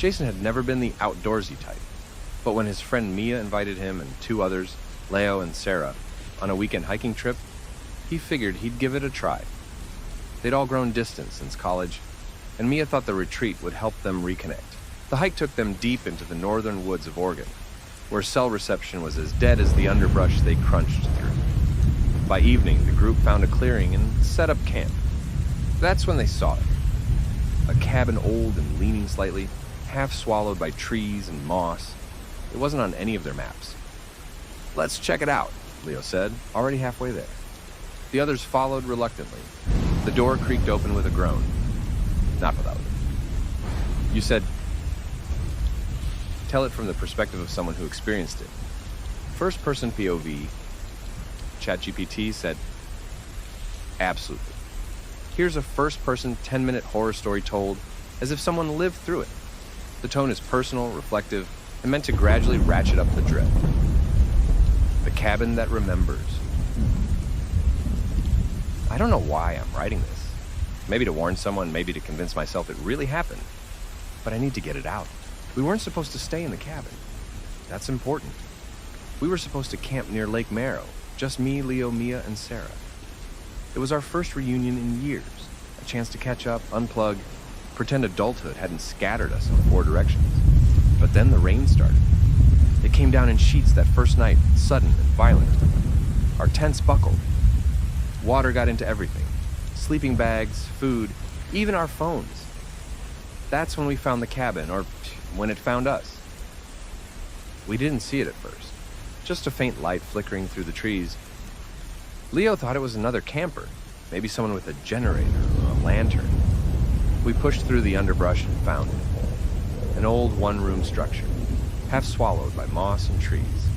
Jason had never been the outdoorsy type, but when his friend Mia invited him and two others, Leo and Sarah, on a weekend hiking trip, he figured he'd give it a try. They'd all grown distant since college, and Mia thought the retreat would help them reconnect. The hike took them deep into the northern woods of Oregon, where cell reception was as dead as the underbrush they crunched through. By evening, the group found a clearing and set up camp. That's when they saw it. A cabin old and leaning slightly, half swallowed by trees and moss. It wasn't on any of their maps. "Let's check it out," Leo said, already halfway there. The others followed reluctantly. The door creaked open with a groan. Not without it. "You said..." Tell it from the perspective of someone who experienced it. First person POV. ChatGPT said, "Absolutely. Here's a first-person 10-minute horror story told as if someone lived through it. The tone is personal, reflective, and meant to gradually ratchet up the dread. The cabin that remembers." I don't know why I'm writing this. Maybe to warn someone, maybe to convince myself it really happened. But I need to get it out. We weren't supposed to stay in the cabin. That's important. We were supposed to camp near Lake Merrill, just me, Leo, Mia, and Sarah. It was our first reunion in years, a chance to catch up, unplug, pretend adulthood hadn't scattered us in four directions. But then the rain started. It came down in sheets that first night, sudden and violent. Our tents buckled. Water got into everything. Sleeping bags, food, even our phones. That's when we found the cabin, or when it found us. We didn't see it at first. Just a faint light flickering through the trees. Leo thought it was another camper, maybe someone with a generator or a lantern. We pushed through the underbrush and found it. An old one-room structure, half swallowed by moss and trees.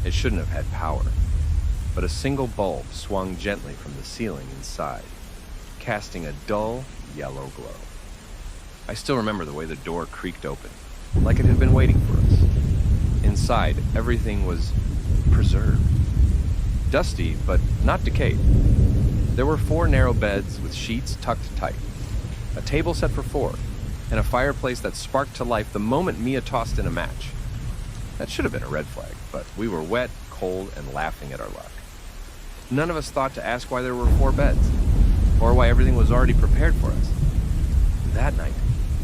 It shouldn't have had power, but a single bulb swung gently from the ceiling inside, casting a dull yellow glow. I still remember the way the door creaked open, like it had been waiting for us. Inside, everything was preserved. Dusty, but not decayed. There were 4 narrow beds with sheets tucked tight, a table set for 4, and a fireplace that sparked to life the moment Mia tossed in a match. That should have been a red flag, but we were wet, cold, and laughing at our luck. None of us thought to ask why there were 4 beds, or why everything was already prepared for us. That night,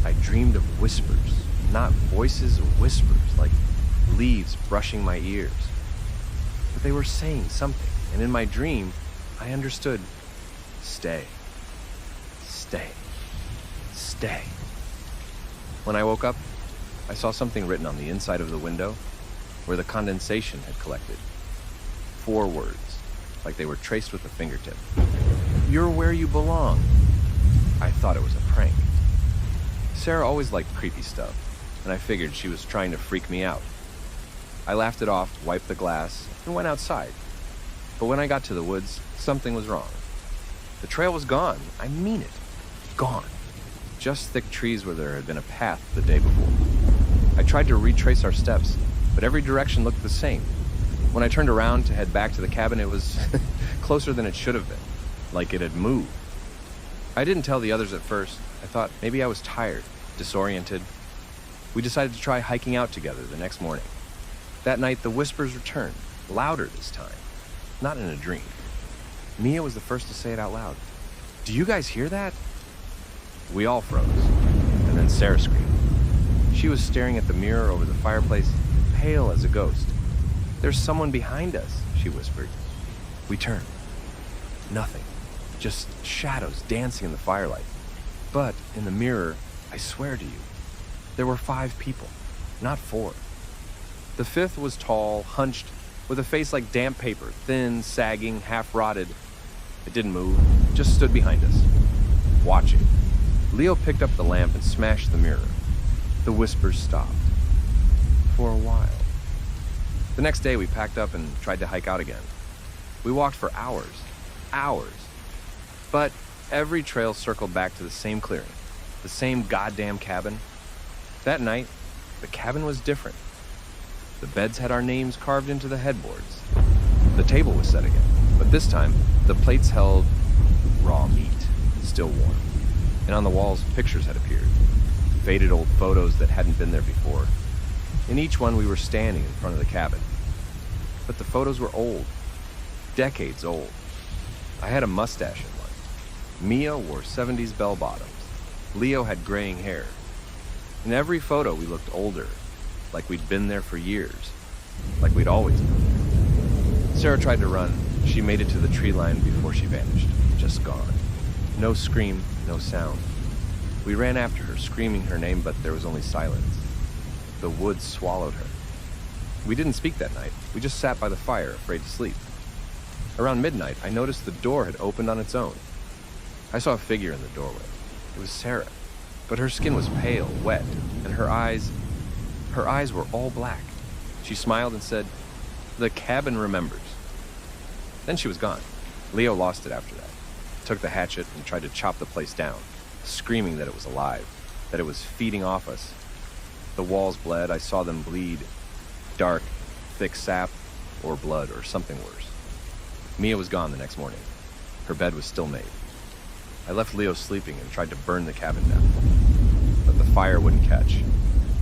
I dreamed of whispers, not voices, whispers, like leaves brushing my ears. But they were saying something, and in my dream, I understood. Stay. Stay. Stay. When I woke up, I saw something written on the inside of the window, where the condensation had collected. 4 words, like they were traced with a fingertip. "You're where you belong." I thought it was a prank. Sarah always liked creepy stuff, and I figured she was trying to freak me out. I laughed it off, wiped the glass, and went outside. But when I got to the woods, something was wrong. The trail was gone. I mean it. Gone. Just thick trees where there had been a path the day before. I tried to retrace our steps, but every direction looked the same. When I turned around to head back to the cabin, it was closer than it should have been, like it had moved. I didn't tell the others at first. I thought maybe I was tired, disoriented. We decided to try hiking out together the next morning. That night, the whispers returned, louder this time, not in a dream. Mia was the first to say it out loud. "Do you guys hear that?" We all froze, and then Sarah screamed. She was staring at the mirror over the fireplace, pale as a ghost. "There's someone behind us," she whispered. We turned. Nothing, just shadows dancing in the firelight. But in the mirror, I swear to you, there were 5 people, not 4. The 5th was tall, hunched, with a face like damp paper, thin, sagging, half-rotted. It didn't move, just stood behind us, watching. Leo picked up the lamp and smashed the mirror. The whispers stopped. For a while. The next day, we packed up and tried to hike out again. We walked for hours. But every trail circled back to the same clearing, the same goddamn cabin. That night, the cabin was different. The beds had our names carved into the headboards. The table was set again, but this time, the plates held raw meat, still warm. And on the walls, pictures had appeared. faded old photos that hadn't been there before. In each one, we were standing in front of the cabin. But the photos were old, decades old. I had a mustache in one. Mia wore 70s bell-bottoms. Leo had graying hair. In every photo, we looked older, like we'd been there for years, like we'd always been. Sarah tried to run. She made it to the tree line before she vanished, just gone. No scream, no sound. We ran after her, screaming her name, but there was only silence. The woods swallowed her. We didn't speak that night. We just sat by the fire, afraid to sleep. Around midnight, I noticed the door had opened on its own. I saw a figure in the doorway. It was Sarah, but her skin was pale, wet, and her eyes were all black. She smiled and said, "The cabin remembers." Then she was gone. Leo lost it after that. Took the hatchet and tried to chop the place down, screaming that it was alive, that it was feeding off us. The walls bled. I saw them bleed. Dark, thick sap, or blood, or something worse. Mia was gone the next morning. Her bed was still made. I left Leo sleeping and tried to burn the cabin down. But the fire wouldn't catch.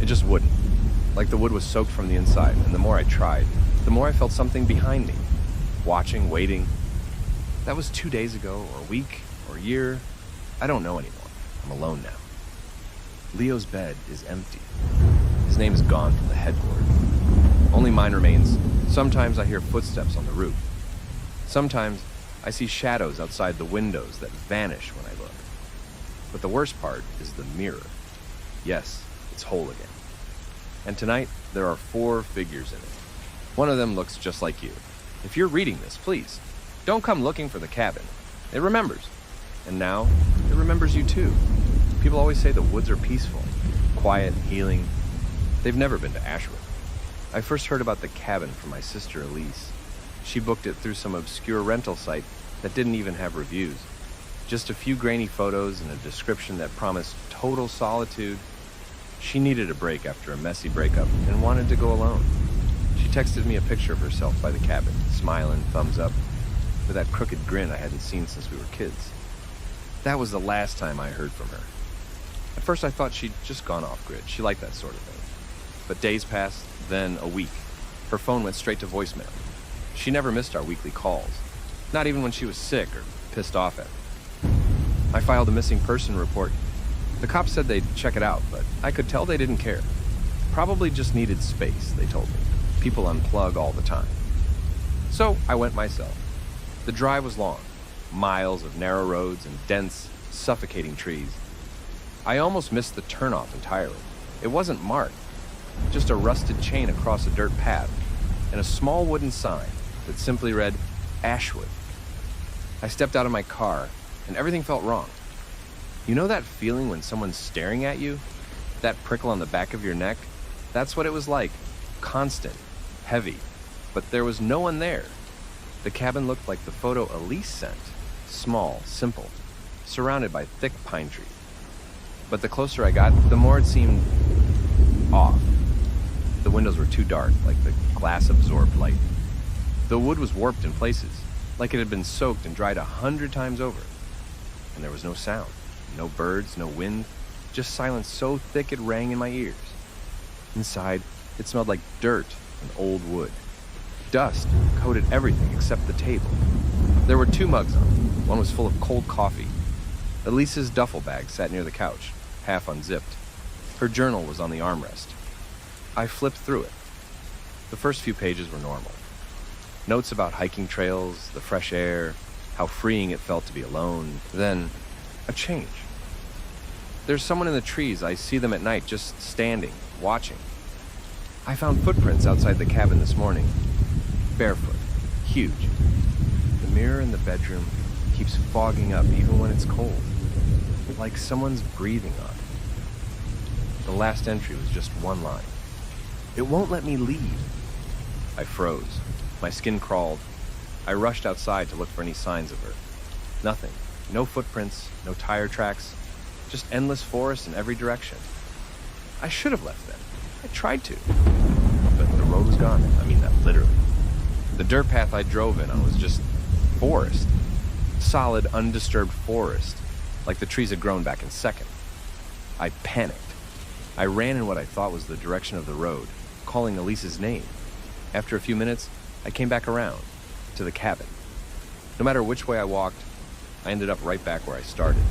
It just wouldn't. Like the wood was soaked from the inside, and the more I tried, the more I felt something behind me. Watching, waiting. That was 2 days ago, or a week, or a year. I don't know anymore. I'm alone now. Leo's bed is empty. His name is gone from the headboard. Only mine remains. Sometimes I hear footsteps on the roof. Sometimes I see shadows outside the windows that vanish when I look. But the worst part is the mirror. Yes, it's whole again. And tonight, there are 4 figures in it. One of them looks just like you. If you're reading this, please, don't come looking for the cabin. It remembers. And now, it remembers you too. People always say the woods are peaceful, quiet, healing. They've never been to Ashwood. I first heard about the cabin from my sister Elise. She booked it through some obscure rental site that didn't even have reviews. Just a few grainy photos and a description that promised total solitude. She needed a break after a messy breakup and wanted to go alone. She texted me a picture of herself by the cabin, smiling, thumbs up, with that crooked grin I hadn't seen since we were kids. That was the last time I heard from her. At first I thought she'd just gone off-grid. She liked that sort of thing. But days passed, then a week. Her phone went straight to voicemail. She never missed our weekly calls, not even when she was sick or pissed off at me. I filed a missing person report. The cops said they'd check it out, but I could tell they didn't care. Probably just needed space, they told me. People unplug all the time. So I went myself. The drive was long, miles of narrow roads and dense, suffocating trees. I almost missed the turnoff entirely. It wasn't marked, just a rusted chain across a dirt path and a small wooden sign that simply read, Ashwood. I stepped out of my car and everything felt wrong. You know that feeling when someone's staring at you? That prickle on the back of your neck? That's what it was like. Constant, heavy, but there was no one there. The cabin looked like the photo Elise sent. Small, simple, surrounded by thick pine trees. But the closer I got, the more it seemed off. The windows were too dark, like the glass absorbed light. The wood was warped in places, like it had been soaked and dried 100 times over. And there was no sound, no birds, no wind, just silence so thick it rang in my ears. Inside, it smelled like dirt and old wood. Dust coated everything except the table. There were 2 mugs on it. One was full of cold coffee. Elise's duffel bag sat near the couch, half unzipped. Her journal was on the armrest. I flipped through it. The first few pages were normal. Notes about hiking trails, the fresh air, how freeing it felt to be alone. Then, a change. There's someone in the trees. I see them at night, just standing, watching. I found footprints outside the cabin this morning. Barefoot. Huge. The mirror in the bedroom keeps fogging up even when it's cold. Like someone's breathing on it. The last entry was just one line. It won't let me leave. I froze. My skin crawled. I rushed outside to look for any signs of her. Nothing. No footprints, no tire tracks, just endless forest in every direction. I should have left then. I tried to. But the road was gone. I mean that literally. The dirt path I drove in on was just forest. Solid, undisturbed forest, like the trees had grown back in seconds. I panicked. I ran in what I thought was the direction of the road, calling Elise's name. After a few minutes, I came back around, to the cabin. No matter which way I walked, I ended up right back where I started.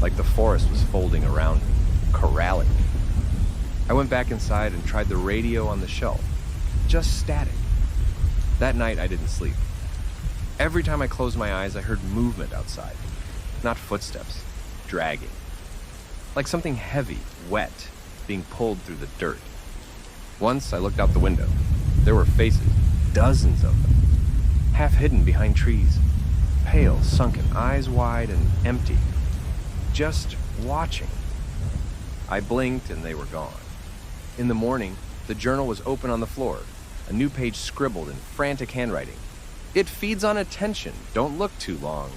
Like the forest was folding around me, corralling me. I went back inside and tried the radio on the shelf. Just static. That night, I didn't sleep. Every time I closed my eyes, I heard movement outside. Not footsteps, dragging. Like something heavy, wet, being pulled through the dirt. Once I looked out the window. There were faces, dozens of them, half hidden behind trees, pale, sunken, eyes wide and empty, just watching. I blinked and they were gone. In the morning, the journal was open on the floor, a new page scribbled in frantic handwriting. It feeds on attention. Don't look too long.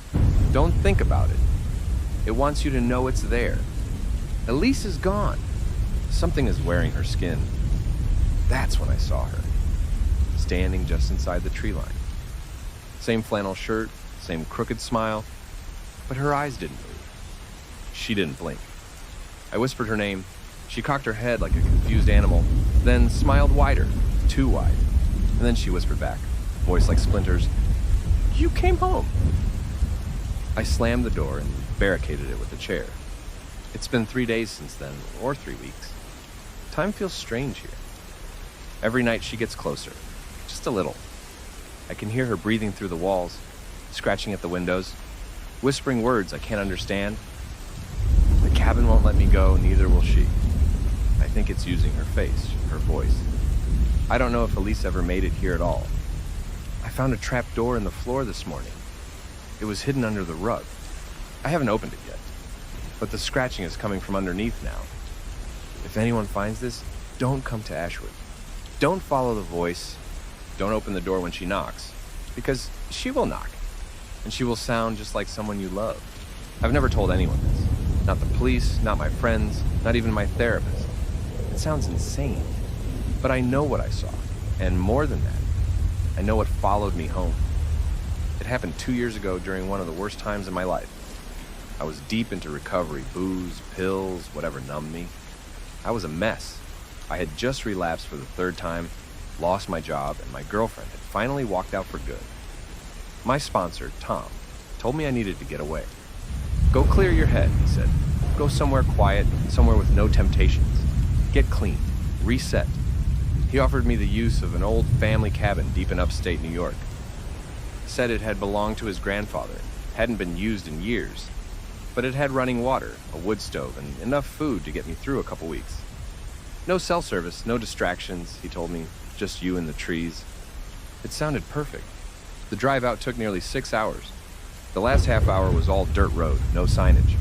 Don't think about it. It wants you to know it's there. Elise is gone. Something is wearing her skin. That's when I saw her, standing just inside the tree line. Same flannel shirt, same crooked smile, but her eyes didn't move. She didn't blink. I whispered her name. She cocked her head like a confused animal, then smiled wider, too wide. And then she whispered back, voice like splinters, "You came home." I slammed the door and barricaded it with a chair. It's been 3 days since then, or 3 weeks. Time feels strange here. Every night she gets closer, just a little. I can hear her breathing through the walls, scratching at the windows, whispering words I can't understand. The cabin won't let me go, neither will she. I think it's using her face, her voice. I don't know if Elise ever made it here at all. I found a trap door in the floor this morning. It was hidden under the rug. I haven't opened it yet, but the scratching is coming from underneath now. If anyone finds this, don't come to Ashwood. Don't follow the voice. Don't open the door when she knocks, because she will knock, and she will sound just like someone you love. I've never told anyone this. Not the police, not my friends, not even my therapist. It sounds insane, but I know what I saw, and more than that, I know what followed me home. It happened 2 years ago during one of the worst times in my life. I was deep into recovery, booze, pills, whatever numbed me. I was a mess. I had just relapsed for the 3rd time, lost my job, and my girlfriend had finally walked out for good. My sponsor, Tom, told me I needed to get away. Go clear your head, he said. Go somewhere quiet, somewhere with no temptations. Get clean, reset. He offered me the use of an old family cabin deep in upstate New York. Said it had belonged to his grandfather, hadn't been used in years, but it had running water, a wood stove, and enough food to get me through a couple weeks. No cell service, no distractions, he told me, just you and the trees. It sounded perfect. The drive out took nearly 6 hours. The last half hour was all dirt road, no signage.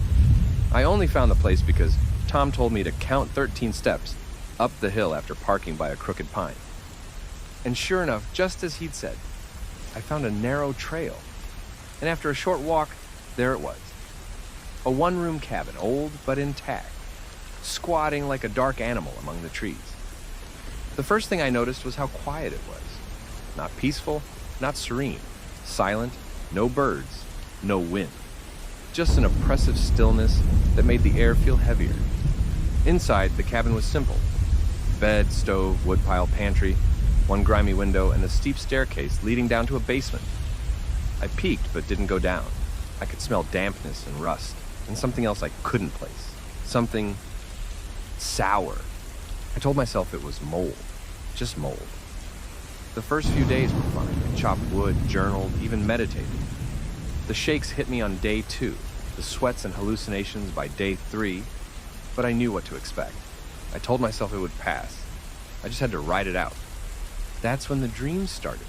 I only found the place because Tom told me to count 13 steps up the hill after parking by a crooked pine. And sure enough, just as he'd said, I found a narrow trail. And after a short walk, there it was. A one-room cabin, old but intact, squatting like a dark animal among the trees. The first thing I noticed was how quiet it was. Not peaceful, not serene, silent, no birds, no wind. Just an oppressive stillness that made the air feel heavier. Inside, the cabin was simple. Bed, stove, woodpile, pantry, one grimy window, and a steep staircase leading down to a basement. I peeked but didn't go down. I could smell dampness and rust, and something else I couldn't place. Something sour. I told myself it was mold. Just mold. The first few days were fine. I chopped wood, journaled, even meditated. The shakes hit me on day 2, the sweats and hallucinations by day 3, but I knew what to expect. I told myself it would pass. I just had to ride it out. That's when the dreams started.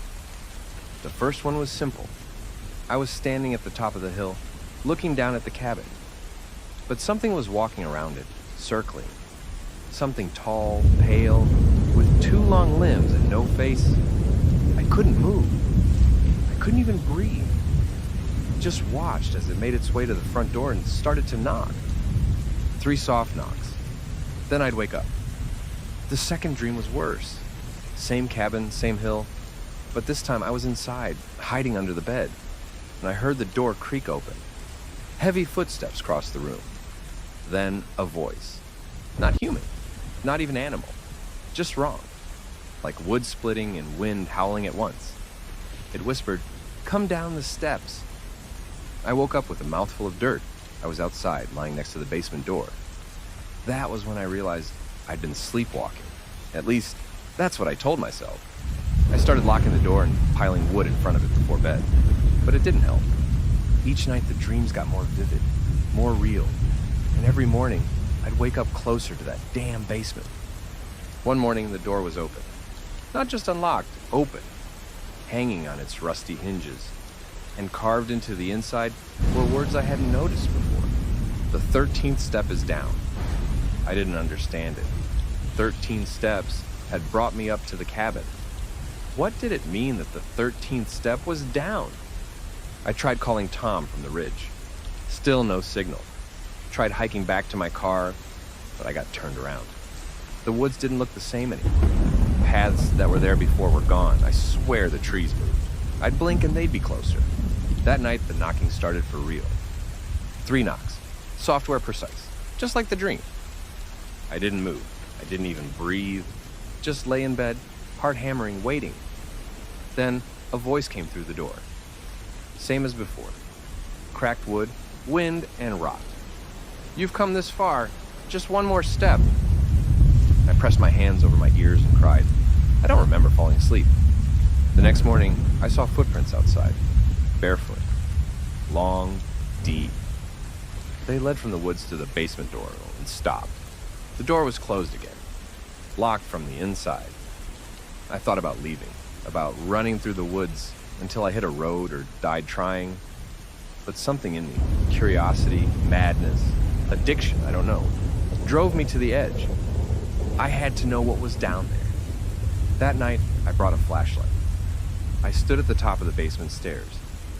The first one was simple. I was standing at the top of the hill, looking down at the cabin. But something was walking around it, circling. Something tall, pale, with 2 long limbs and no face. I couldn't move. I couldn't even breathe. Just watched as it made its way to the front door and started to knock. 3 soft knocks. Then I'd wake up. The second dream was worse. Same cabin, same hill, but this time I was inside, hiding under the bed, and I heard the door creak open. Heavy footsteps crossed the room. Then a voice. Not human. not even animal, just wrong, like wood splitting and wind howling at once. It whispered, "Come down the steps." I woke up with a mouthful of dirt. I was outside, lying next to the basement door. That was when I realized I'd been sleepwalking. At least, that's what I told myself. I started locking the door and piling wood in front of it before bed, but it didn't help. Each night the dreams got more vivid, more real, and every morning I'd wake up closer to that damn basement. One morning the door was open. Not just unlocked, open, hanging on its rusty hinges, and carved into the inside were words I hadn't noticed before. The 13th step is down. I didn't understand it. 13 steps had brought me up to the cabin. What did it mean that the 13th step was down? I tried calling Tom from the ridge. Still no signal. Tried hiking back to my car, but I got turned around. The woods didn't look the same anymore. Paths that were there before were gone. I swear the trees moved. I'd blink and they'd be closer. That night, the knocking started for real. 3 knocks. Software precise. Just like the dream. I didn't move. I didn't even breathe. Just lay in bed, heart hammering, waiting. Then, a voice came through the door. Same as before. Cracked wood, wind, and rot. "You've come this far. Just one more step." I pressed my hands over my ears and cried. I don't remember falling asleep. The next morning, I saw footprints outside. Barefoot. Long, deep. They led from the woods to the basement door and stopped. The door was closed again. Locked from the inside. I thought about leaving, about running through the woods until I hit a road or died trying. But something in me, curiosity, madness, addiction, I don't know, drove me to the edge. I had to know what was down there. That night, I brought a flashlight. I stood at the top of the basement stairs,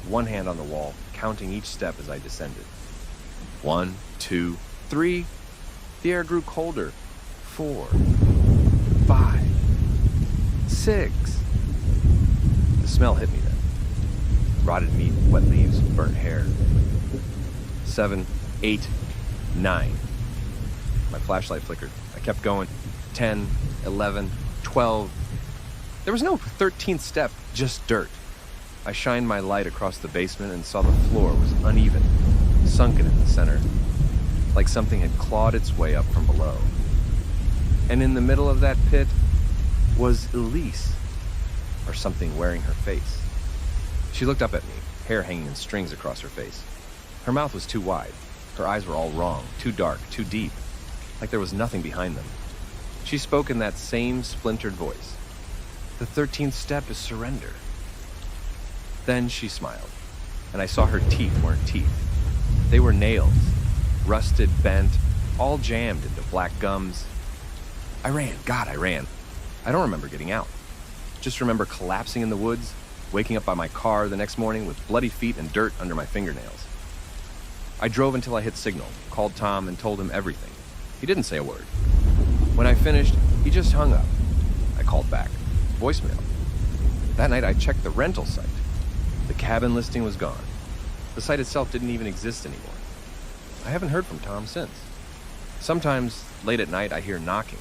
one hand on the wall, counting each step as I descended. 1, 2, 3. The air grew colder. 4, 5, 6. The smell hit me then. Rotted meat, wet leaves, burnt hair. 7, 8, 9. My flashlight flickered. I kept going. 10, 11, 12. There was no 13th step, just dirt. I shined my light across the basement and saw the floor was uneven, sunken in the center, like something had clawed its way up from below. And in the middle of that pit was Elise, or something wearing her face. She looked up at me, hair hanging in strings across her face. Her mouth was too wide. Her eyes were all wrong, too dark, too deep, like there was nothing behind them. She spoke in that same splintered voice. "The 13th step is surrender." Then she smiled, and I saw her teeth weren't teeth. They were nails, rusted, bent, all jammed into black gums. I ran. God, I ran. I don't remember getting out. Just remember collapsing in the woods, waking up by my car the next morning with bloody feet and dirt under my fingernails. I drove until I hit signal, called Tom, and told him everything. He didn't say a word. When I finished, he just hung up. I called back. Voicemail. That night I checked the rental site. The cabin listing was gone. The site itself didn't even exist anymore. I haven't heard from Tom since. Sometimes, late at night, I hear knocking.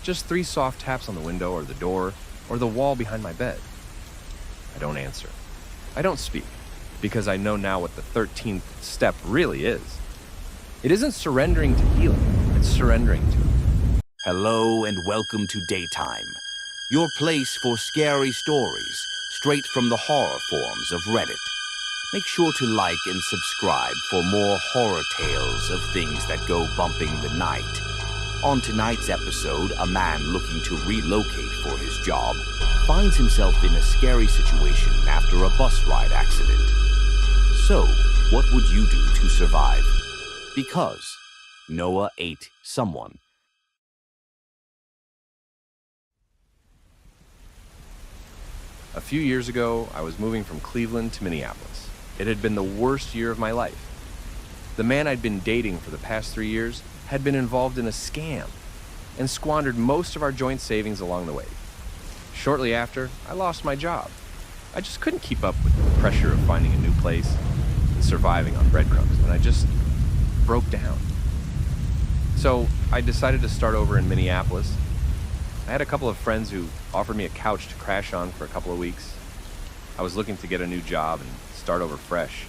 Just 3 soft taps on the window or the door or the wall behind my bed. I don't answer. I don't speak, because I know now what the 13th step really is. It isn't surrendering to healing, it's surrendering to. Hello and welcome to Daytime, your place for scary stories straight from the horror forums of Reddit. Make sure to like and subscribe for more horror tales of things that go bumping the night. On tonight's episode, a man looking to relocate for his job finds himself in a scary situation after a bus ride accident. So, what would you do to survive? Because Noah ate someone. A few years ago, I was moving from Cleveland to Minneapolis. It had been the worst year of my life. The man I'd been dating for the past 3 years had been involved in a scam and squandered most of our joint savings along the way. Shortly after, I lost my job. I just couldn't keep up with the pressure of finding a new place and surviving on breadcrumbs, and I just broke down. So I decided to start over in Minneapolis. I had a couple of friends who offered me a couch to crash on for a couple of weeks. I was looking to get a new job and start over fresh.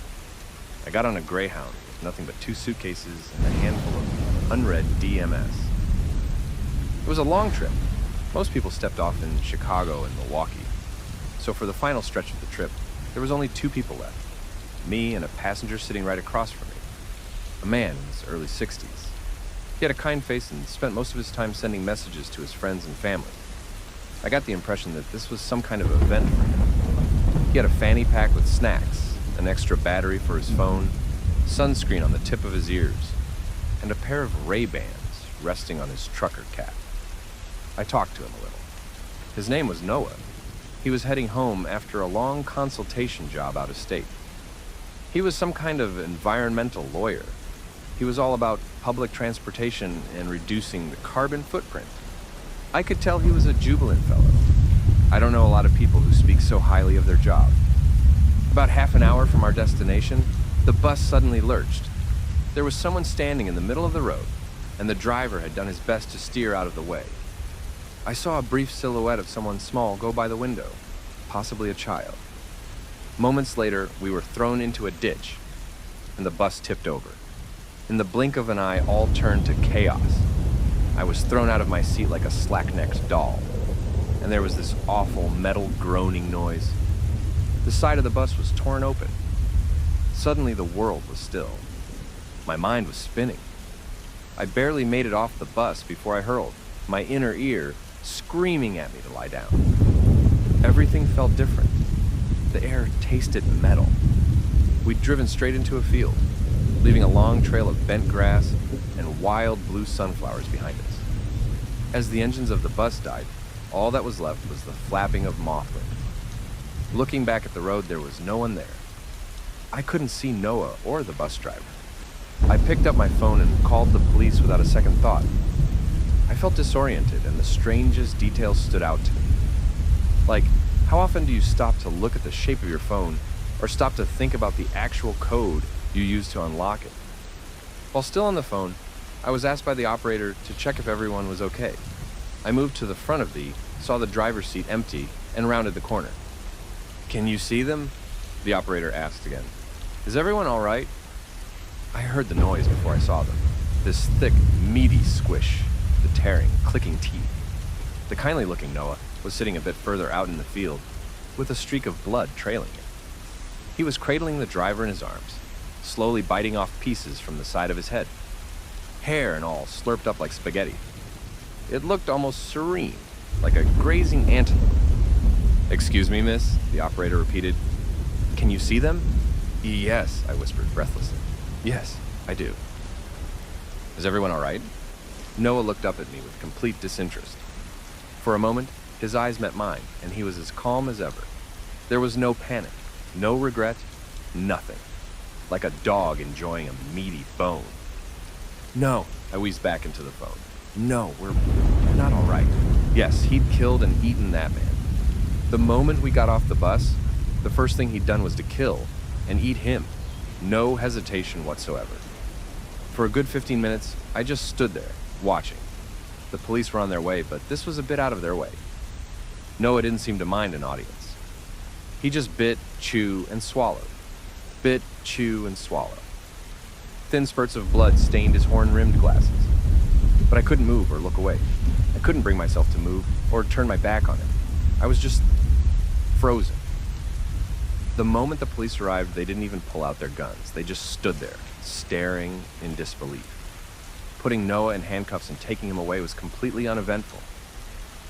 I got on a Greyhound with nothing but 2 suitcases and a handful of unread DMS. It was a long trip. Most people stepped off in Chicago and Milwaukee. So for the final stretch of the trip, there was only 2 people left. Me and a passenger sitting right across from me. A man in his early 60s. He had a kind face and spent most of his time sending messages to his friends and family. I got the impression that this was some kind of event for him. He had a fanny pack with snacks, an extra battery for his phone, sunscreen on the tip of his ears, and a pair of Ray-Bans resting on his trucker cap. I talked to him a little. His name was Noah. He was heading home after a long consultation job out of state. He was some kind of environmental lawyer. He was all about public transportation and reducing the carbon footprint. I could tell he was a jubilant fellow. I don't know a lot of people who speak so highly of their job. About half an hour from our destination, the bus suddenly lurched. There was someone standing in the middle of the road, and the driver had done his best to steer out of the way. I saw a brief silhouette of someone small go by the window, possibly a child. Moments later, we were thrown into a ditch, and the bus tipped over. In the blink of an eye, all turned to chaos. I was thrown out of my seat like a slack-necked doll, and there was this awful metal groaning noise. The side of the bus was torn open. Suddenly, the world was still. My mind was spinning. I barely made it off the bus before I hurled, my inner ear screaming at me to lie down. Everything felt different. The air tasted metal. We'd driven straight into a field, leaving a long trail of bent grass and wild blue sunflowers behind us. As the engines of the bus died, all that was left was the flapping of moth wings. Looking back at the road, there was no one there. I couldn't see Noah or the bus driver. I picked up my phone and called the police without a second thought. I felt disoriented, and the strangest details stood out to me. Like, how often do you stop to look at the shape of your phone, or stop to think about the actual code you use to unlock it? While still on the phone, I was asked by the operator to check if everyone was okay. I moved to the front of saw the driver's seat empty, and rounded the corner. "Can you see them?" the operator asked again. "Is everyone all right?" I heard the noise before I saw them. This thick, meaty squish, the tearing, clicking teeth. The kindly-looking Noah was sitting a bit further out in the field, with a streak of blood trailing him. He was cradling the driver in his arms, slowly biting off pieces from the side of his head. Hair and all slurped up like spaghetti. It looked almost serene, like a grazing antelope. "Excuse me, miss," the operator repeated. "Can you see them?" "Yes," I whispered breathlessly. "Yes, I do." "Is everyone all right?" Noah looked up at me with complete disinterest. For a moment, his eyes met mine, and he was as calm as ever. There was no panic, no regret, nothing. Like a dog enjoying a meaty bone. "No," I wheezed back into the phone. "No, we're not all right." Yes, he'd killed and eaten that man. The moment we got off the bus, the first thing he'd done was to kill and eat him. No hesitation whatsoever. For a good 15 minutes, I just stood there, watching. The police were on their way, but this was a bit out of their way. Noah didn't seem to mind an audience. He just bit, chew, and swallowed. Bit, chew, and swallow. Thin spurts of blood stained his horn-rimmed glasses. But I couldn't move or look away. I couldn't bring myself to move or turn my back on him. I was just frozen. The moment the police arrived, they didn't even pull out their guns. They just stood there, staring in disbelief. Putting Noah in handcuffs and taking him away was completely uneventful.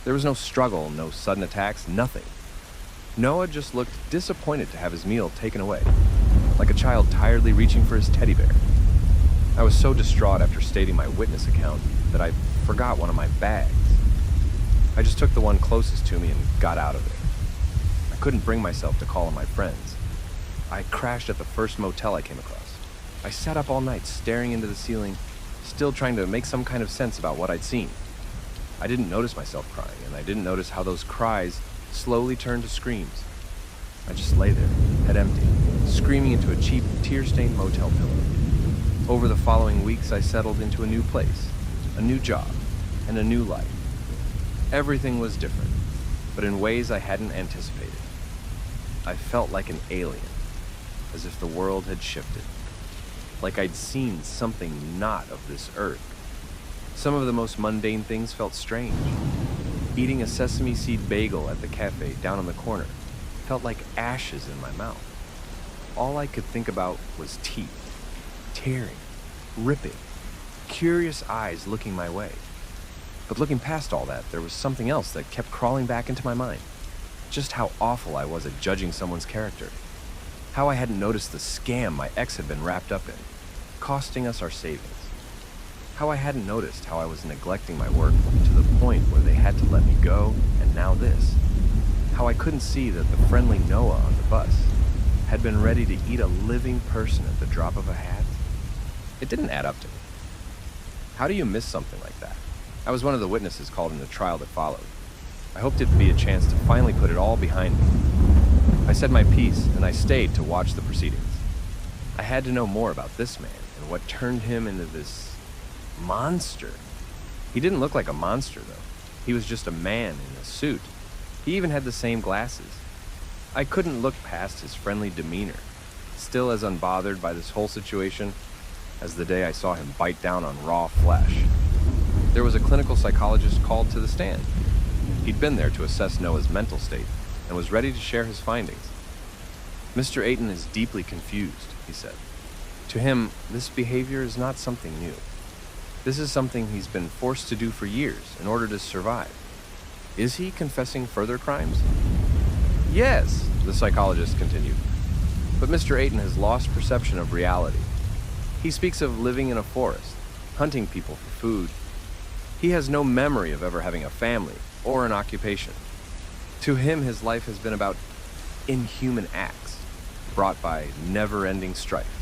There was no struggle, no sudden attacks, nothing. Noah just looked disappointed to have his meal taken away, like a child tiredly reaching for his teddy bear. I was so distraught after stating my witness account that I forgot one of my bags. I just took the one closest to me and got out of there. I couldn't bring myself to call on my friends. I crashed at the first motel I came across. I sat up all night staring into the ceiling, still trying to make some kind of sense about what I'd seen. I didn't notice myself crying, and I didn't notice how those cries slowly turned to screams. I just lay there, head empty, screaming into a cheap, tear-stained motel pillow. Over the following weeks, I settled into a new place, a new job, and a new life. Everything was different, but in ways I hadn't anticipated. I felt like an alien, as if the world had shifted, like I'd seen something not of this earth. Some of the most mundane things felt strange. Eating a sesame seed bagel at the cafe down on the corner felt like ashes in my mouth. All I could think about was teeth, tearing, ripping, curious eyes looking my way. But looking past all that, there was something else that kept crawling back into my mind. Just how awful I was at judging someone's character. How I hadn't noticed the scam my ex had been wrapped up in, costing us our savings. How I hadn't noticed how I was neglecting my work to the point where they had to let me go, and now this. How I couldn't see that the friendly Noah on the bus had been ready to eat a living person at the drop of a hat. It didn't add up to me. How do you miss something like that? I was one of the witnesses called in the trial that followed. I hoped it'd be a chance to finally put it all behind me. I said my piece, and I stayed to watch the proceedings. I had to know more about this man and what turned him into this monster. He didn't look like a monster, though. He was just a man in a suit. He even had the same glasses. I couldn't look past his friendly demeanor, still as unbothered by this whole situation as the day I saw him bite down on raw flesh. There was a clinical psychologist called to the stand. He'd been there to assess Noah's mental state and was ready to share his findings. Mr. Ayton is deeply confused, he said. To him, this behavior is not something new. This is something he's been forced to do for years in order to survive. Is he confessing further crimes? Yes, the psychologist continued. But Mr. Ayton has lost perception of reality. He speaks of living in a forest, hunting people for food. He has no memory of ever having a family or an occupation. To him, his life has been about inhuman acts brought by never-ending strife.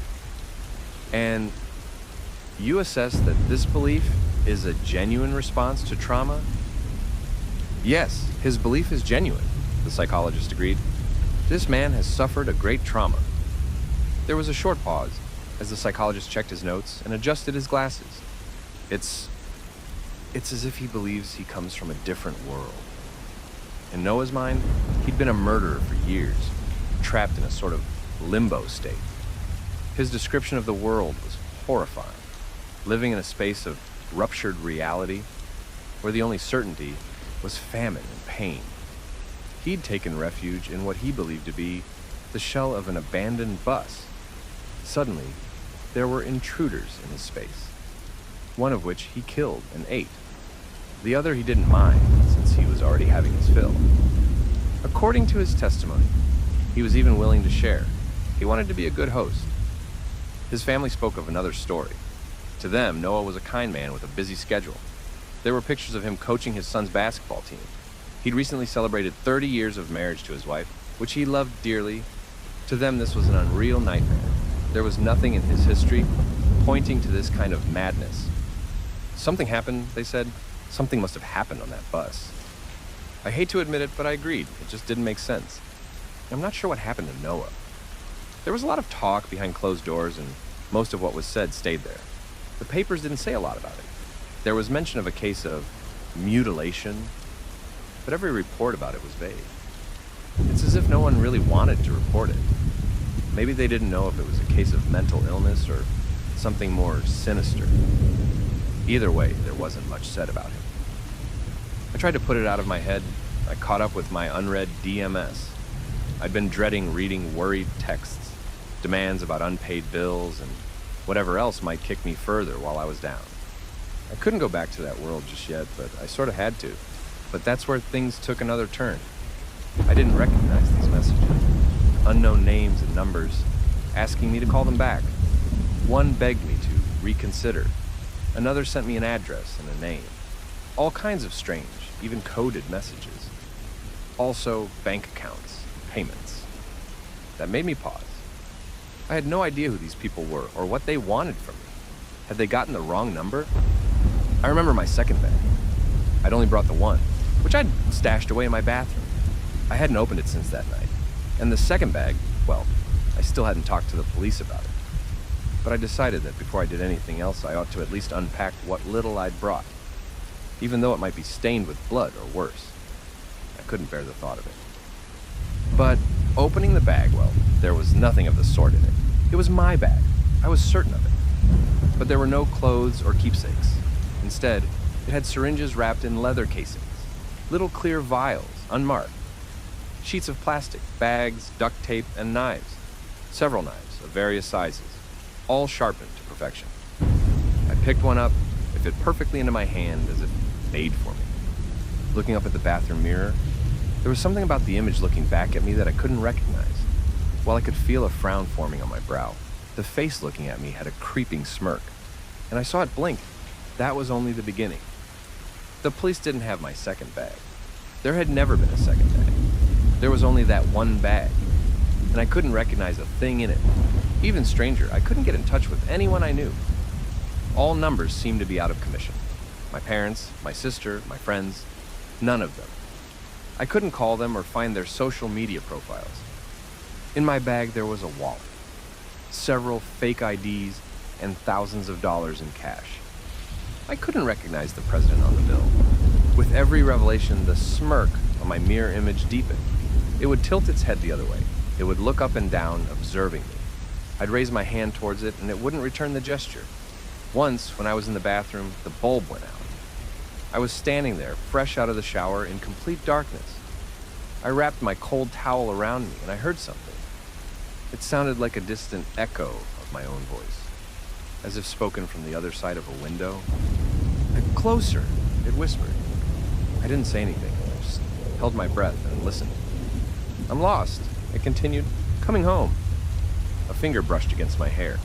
And you assess that this belief is a genuine response to trauma? Yes, his belief is genuine, the psychologist agreed. This man has suffered a great trauma. There was a short pause as the psychologist checked his notes and adjusted his glasses. It's as if he believes he comes from a different world. In Noah's mind, he'd been a murderer for years, trapped in a sort of limbo state. His description of the world was horrifying, living in a space of ruptured reality where the only certainty was famine and pain. He'd taken refuge in what he believed to be the shell of an abandoned bus. Suddenly, there were intruders in his space, one of which he killed and ate. The other he didn't mind, since he was already having his fill. According to his testimony, he was even willing to share. He wanted to be a good host. His family spoke of another story. To them, Noah was a kind man with a busy schedule. There were pictures of him coaching his son's basketball team. He'd recently celebrated 30 years of marriage to his wife, which he loved dearly. To them, this was an unreal nightmare. There was nothing in his history pointing to this kind of madness. Something happened, they said. Something must have happened on that bus. I hate to admit it, but I agreed. It just didn't make sense. I'm not sure what happened to Noah. There was a lot of talk behind closed doors, and most of what was said stayed there. The papers didn't say a lot about it. There was mention of a case of mutilation, but every report about it was vague. It's as if no one really wanted to report it. Maybe they didn't know if it was a case of mental illness or something more sinister. Either way, there wasn't much said about him. I tried to put it out of my head. I caught up with my unread DMS. I'd been dreading reading worried texts, demands about unpaid bills, and whatever else might kick me further while I was down. I couldn't go back to that world just yet, but I sort of had to. But that's where things took another turn. I didn't recognize these messages. Unknown names and numbers, asking me to call them back. One begged me to reconsider. Another sent me an address and a name. All kinds of strange, even coded messages. Also, bank accounts, payments. That made me pause. I had no idea who these people were or what they wanted from me. Had they gotten the wrong number? I remember my second bag. I'd only brought the one, which I'd stashed away in my bathroom. I hadn't opened it since that night. And the second bag, well, I still hadn't talked to the police about it. but I decided that before I did anything else, I ought to at least unpack what little I'd brought, even though it might be stained with blood or worse. I couldn't bear the thought of it. But opening the bag, well, there was nothing of the sort in it. It was my bag. I was certain of it. But there were no clothes or keepsakes. Instead, it had syringes wrapped in leather casings, little clear vials, unmarked, sheets of plastic, bags, duct tape, and knives. Several knives of various sizes, all sharpened to perfection. I picked one up, it fit perfectly into my hand as if made for me. Looking up at the bathroom mirror, there was something about the image looking back at me that I couldn't recognize. While I could feel a frown forming on my brow, the face looking at me had a creeping smirk, and I saw it blink. That was only the beginning. The police didn't have my second bag. There had never been a second bag. There was only that one bag, and I couldn't recognize a thing in it. Even stranger, I couldn't get in touch with anyone I knew. All numbers seemed to be out of commission. My parents, my sister, my friends, none of them. I couldn't call them or find their social media profiles. In my bag, there was a wallet, several fake IDs, and thousands of dollars in cash. I couldn't recognize the president on the bill. With every revelation, the smirk on my mirror image deepened. It would tilt its head the other way. It would look up and down, observing me. I'd raise my hand towards it, and it wouldn't return the gesture. Once, when I was in the bathroom, the bulb went out. I was standing there, fresh out of the shower, in complete darkness. I wrapped my cold towel around me, and I heard something. It sounded like a distant echo of my own voice, as if spoken from the other side of a window. Closer, it whispered. I didn't say anything. I just held my breath and listened. I'm lost, it continued. Coming home. A finger brushed against my hair.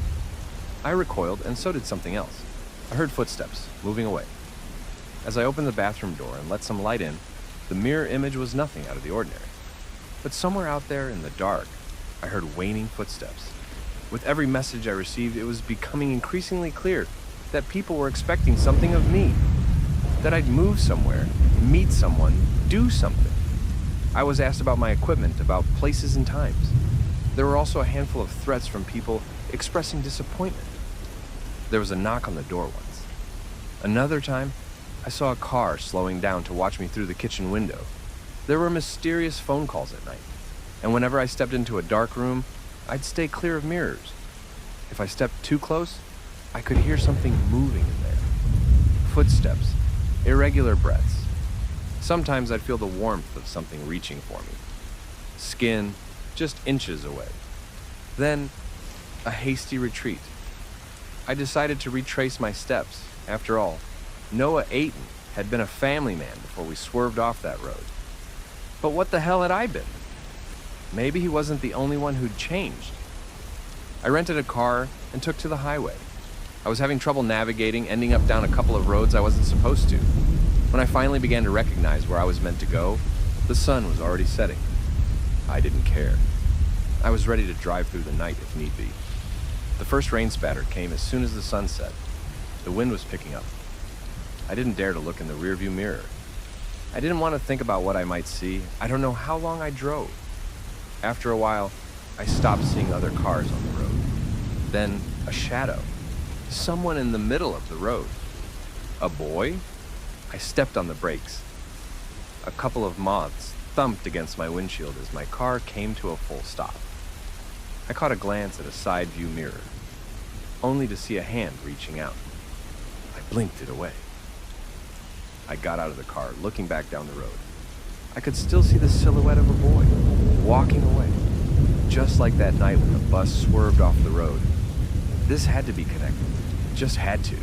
I recoiled, and so did something else. I heard footsteps, moving away. As I opened the bathroom door and let some light in, the mirror image was nothing out of the ordinary. But somewhere out there in the dark, I heard waning footsteps. With every message I received, it was becoming increasingly clear that people were expecting something of me. That I'd move somewhere, meet someone, do something. I was asked about my equipment, about places and times. There were also a handful of threats from people expressing disappointment. There was a knock on the door once. Another time, I saw a car slowing down to watch me through the kitchen window. There were mysterious phone calls at night, and whenever I stepped into a dark room, I'd stay clear of mirrors. If I stepped too close, I could hear something moving in there. Footsteps, irregular breaths. Sometimes I'd feel the warmth of something reaching for me. Skin just inches away. Then, a hasty retreat. I decided to retrace my steps. After all, Noah Ayton had been a family man before we swerved off that road. But what the hell had I been? Maybe he wasn't the only one who'd changed. I rented a car and took to the highway. I was having trouble navigating, ending up down a couple of roads I wasn't supposed to. When I finally began to recognize where I was meant to go, the sun was already setting. I didn't care. I was ready to drive through the night if need be. The first rain spatter came as soon as the sun set. The wind was picking up. I didn't dare to look in the rearview mirror. I didn't want to think about what I might see. I don't know how long I drove. After a while, I stopped seeing other cars on the road. Then, a shadow. Someone in the middle of the road. A boy? I stepped on the brakes. A couple of moths thumped against my windshield as my car came to a full stop. I caught a glance at a side view mirror, only to see a hand reaching out. I blinked it away. I got out of the car, looking back down the road. I could still see the silhouette of a boy, walking away, just like that night when the bus swerved off the road. This had to be connected. It just had to.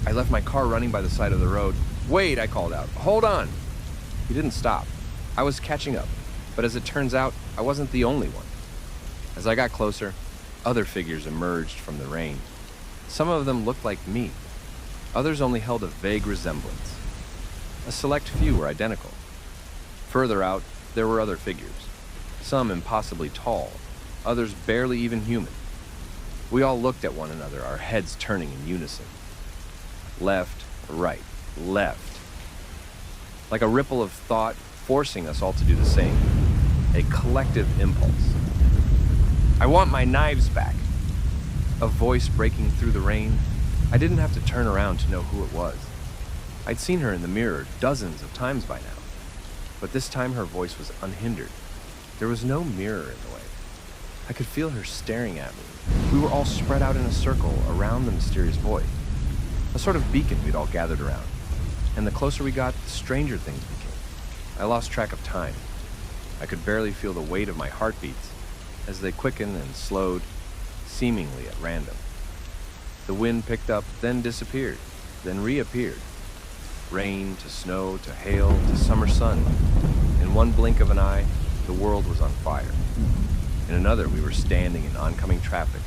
I left my car running by the side of the road. "Wait," I called out. "Hold on." He didn't stop. I was catching up, but as it turns out, I wasn't the only one. As I got closer, other figures emerged from the rain. Some of them looked like me. Others only held a vague resemblance. A select few were identical. Further out, there were other figures. Some impossibly tall, others barely even human. We all looked at one another, our heads turning in unison. Left, right, left. Like a ripple of thought forcing us all to do the same. A collective impulse. "I want my knives back." A voice breaking through the rain. I didn't have to turn around to know who it was. I'd seen her in the mirror dozens of times by now, but this time her voice was unhindered. There was no mirror in the way. I could feel her staring at me. We were all spread out in a circle around the mysterious voice, a sort of beacon we'd all gathered around. And the closer we got, the stranger things became. I lost track of time. I could barely feel the weight of my heartbeats as they quickened and slowed, seemingly at random. The wind picked up, then disappeared, then reappeared. Rain to snow to hail to summer sun. In one blink of an eye, the world was on fire. In another, we were standing in oncoming traffic,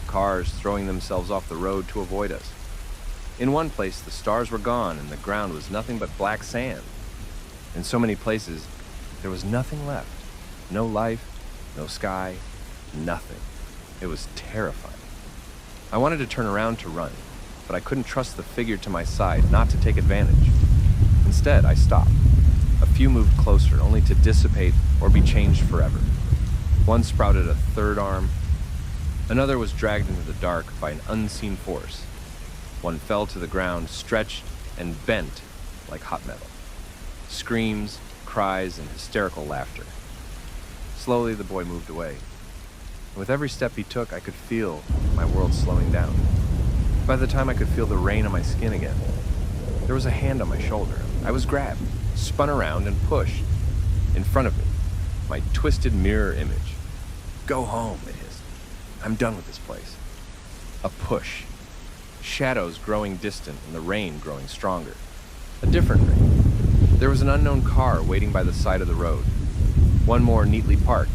cars throwing themselves off the road to avoid us. In one place, the stars were gone and the ground was nothing but black sand. In so many places, there was nothing left. No life, no sky, nothing. It was terrifying. I wanted to turn around to run, but I couldn't trust the figure to my side not to take advantage. Instead, I stopped. A few moved closer, only to dissipate or be changed forever. One sprouted a third arm. Another was dragged into the dark by an unseen force. One fell to the ground, stretched and bent like hot metal. Screams, cries, and hysterical laughter. Slowly, the boy moved away. With every step he took, I could feel my world slowing down. By the time I could feel the rain on my skin again, there was a hand on my shoulder. I was grabbed, spun around, and pushed. In front of me, my twisted mirror image. "Go home," it hissed. "I'm done with this place." A push. Shadows growing distant and the rain growing stronger. A different rain. There was an unknown car waiting by the side of the road. One more neatly parked.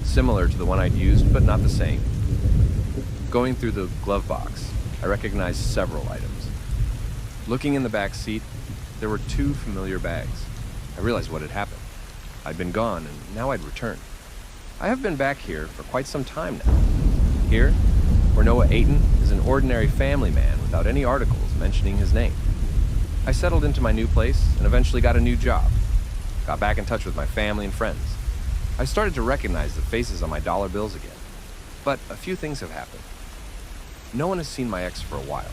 Similar to the one I'd used, but not the same. Going through the glove box, I recognized several items. Looking in the back seat, there were 2 familiar bags. I realized what had happened. I'd been gone, and now I'd returned. I have been back here for quite some time now. Here, where Noah Ayton is an ordinary family man without any articles mentioning his name. I settled into my new place and eventually got a new job. Got back in touch with my family and friends. I started to recognize the faces on my dollar bills again. But a few things have happened. No one has seen my ex for a while.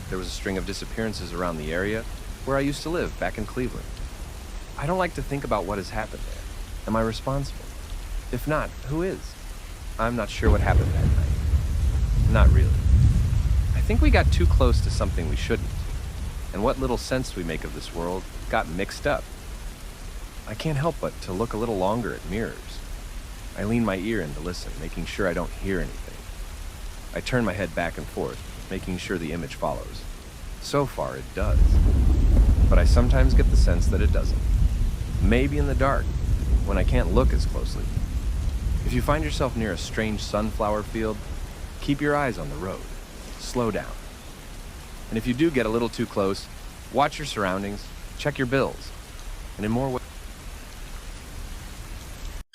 There was a string of disappearances around the area where I used to live back in Cleveland. I don't like to think about what has happened there. Am I responsible? If not, who is? I'm not sure what happened that night. Not really. I think we got too close to something we shouldn't. And what little sense we make of this world got mixed up. I can't help but to look a little longer at mirrors. I lean my ear in to listen, making sure I don't hear anything. I turn my head back and forth, making sure the image follows. So far, it does. But I sometimes get the sense that it doesn't. Maybe in the dark, when I can't look as closely. If you find yourself near a strange sunflower field, keep your eyes on the road. Slow down. And if you do get a little too close, watch your surroundings, check your bills, and in more ways.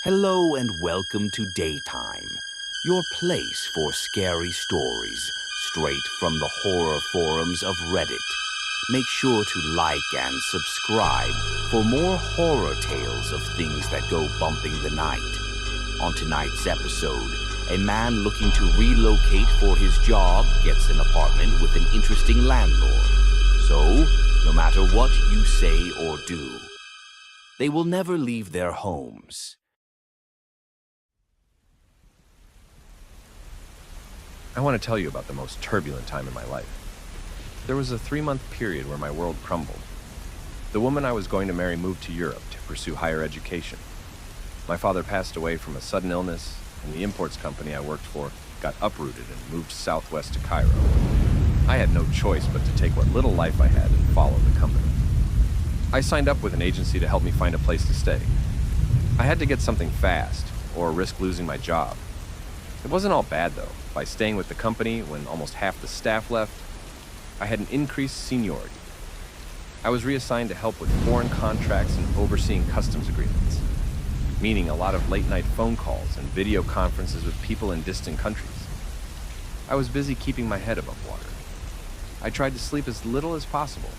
Hello and welcome to Daytime, your place for scary stories, straight from the horror forums of Reddit. Make sure to like and subscribe for more horror tales of things that go bumping the night. On tonight's episode, a man looking to relocate for his job gets an apartment with an interesting landlord. So, no matter what you say or do, they will never leave their homes. I want to tell you about the most turbulent time in my life. There was a 3-month period where my world crumbled. The woman I was going to marry moved to Europe to pursue higher education. My father passed away from a sudden illness, and the imports company I worked for got uprooted and moved southwest to Cairo. I had no choice but to take what little life I had and follow the company. I signed up with an agency to help me find a place to stay. I had to get something fast, or risk losing my job. It wasn't all bad, though. By staying with the company when almost half the staff left, I had an increased seniority. I was reassigned to help with foreign contracts and overseeing customs agreements, meaning a lot of late-night phone calls and video conferences with people in distant countries. I was busy keeping my head above water. I tried to sleep as little as possible,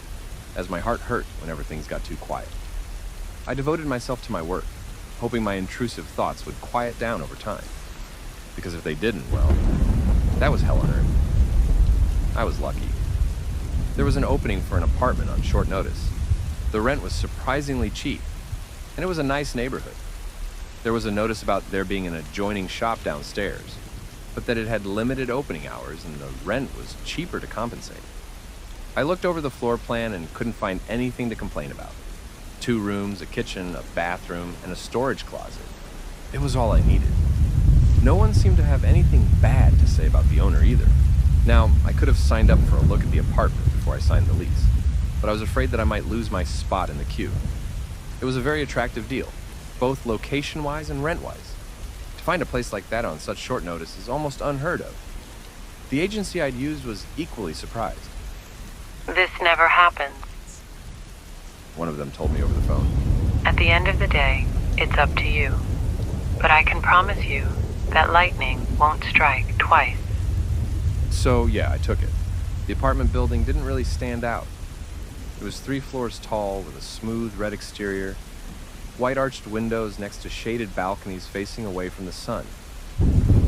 as my heart hurt whenever things got too quiet. I devoted myself to my work, hoping my intrusive thoughts would quiet down over time. Because if they didn't, well, That was hell on earth. I was lucky. There was an opening for an apartment on short notice. The rent was surprisingly cheap, and it was a nice neighborhood. There was a notice about there being an adjoining shop downstairs, but that it had limited opening hours and the rent was cheaper to compensate. I looked over the floor plan and couldn't find anything to complain about. 2 rooms, a kitchen, a bathroom, and a storage closet. It was all I needed. No one seemed to have anything bad to say about the owner either. Now, I could have signed up for a look at the apartment before I signed the lease, but I was afraid that I might lose my spot in the queue. It was a very attractive deal, both location-wise and rent-wise. To find a place like that on such short notice is almost unheard of. The agency I'd used was equally surprised. This never happens. One of them told me over the phone. At the end of the day, it's up to you. But I can promise you that lightning won't strike twice. So, yeah, I took it. The apartment building didn't really stand out. It was 3 floors tall with a smooth red exterior, white arched windows next to shaded balconies facing away from the sun,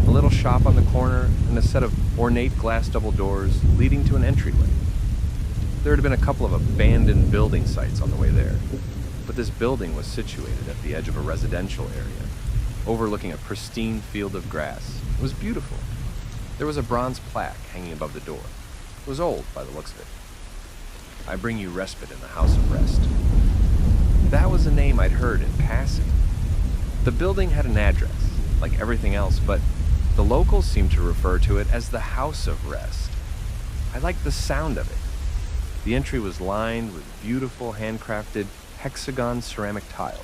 a little shop on the corner, and a set of ornate glass double doors leading to an entryway. There had been a couple of abandoned building sites on the way there, but this building was situated at the edge of a residential area, overlooking a pristine field of grass. It was beautiful. There was a bronze plaque hanging above the door. It was old by the looks of it. I bring you respite in the house of rest. That was a name I'd heard in passing. The building had an address, like everything else, but the locals seemed to refer to it as the House of Rest. I liked the sound of it. The entry was lined with beautiful handcrafted hexagon ceramic tiles.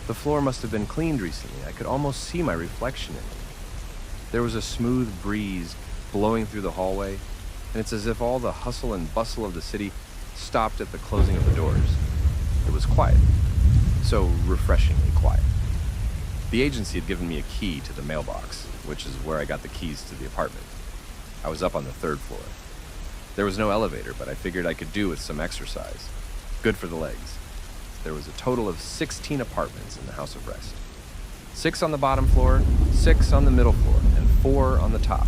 The floor must have been cleaned recently. I could almost see my reflection in it. There was a smooth breeze blowing through the hallway, and it's as if all the hustle and bustle of the city stopped at the closing of the doors. It was quiet, so refreshingly quiet. The agency had given me a key to the mailbox, which is where I got the keys to the apartment. I was up on the 3rd floor. There was no elevator, but I figured I could do with some exercise. Good for the legs. There was a total of 16 apartments in the House of Rest. 6 on the bottom floor, 6 on the middle floor, and 4 on the top.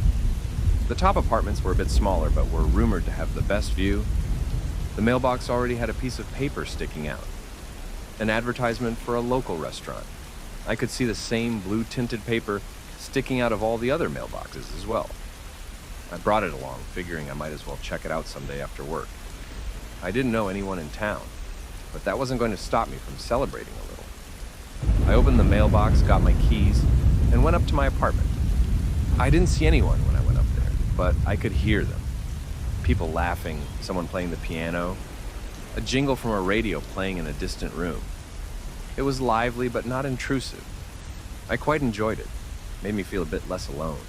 The top apartments were a bit smaller, but were rumored to have the best view. The mailbox already had a piece of paper sticking out, an advertisement for a local restaurant. I could see the same blue-tinted paper sticking out of all the other mailboxes as well. I brought it along, figuring I might as well check it out someday after work. I didn't know anyone in town, but that wasn't going to stop me from celebrating a little. I opened the mailbox, got my keys, and went up to my apartment. I didn't see anyone when I went up there, but I could hear them. People laughing, someone playing the piano, a jingle from a radio playing in a distant room. It was lively but not intrusive. I quite enjoyed it. Made me feel a bit less alone.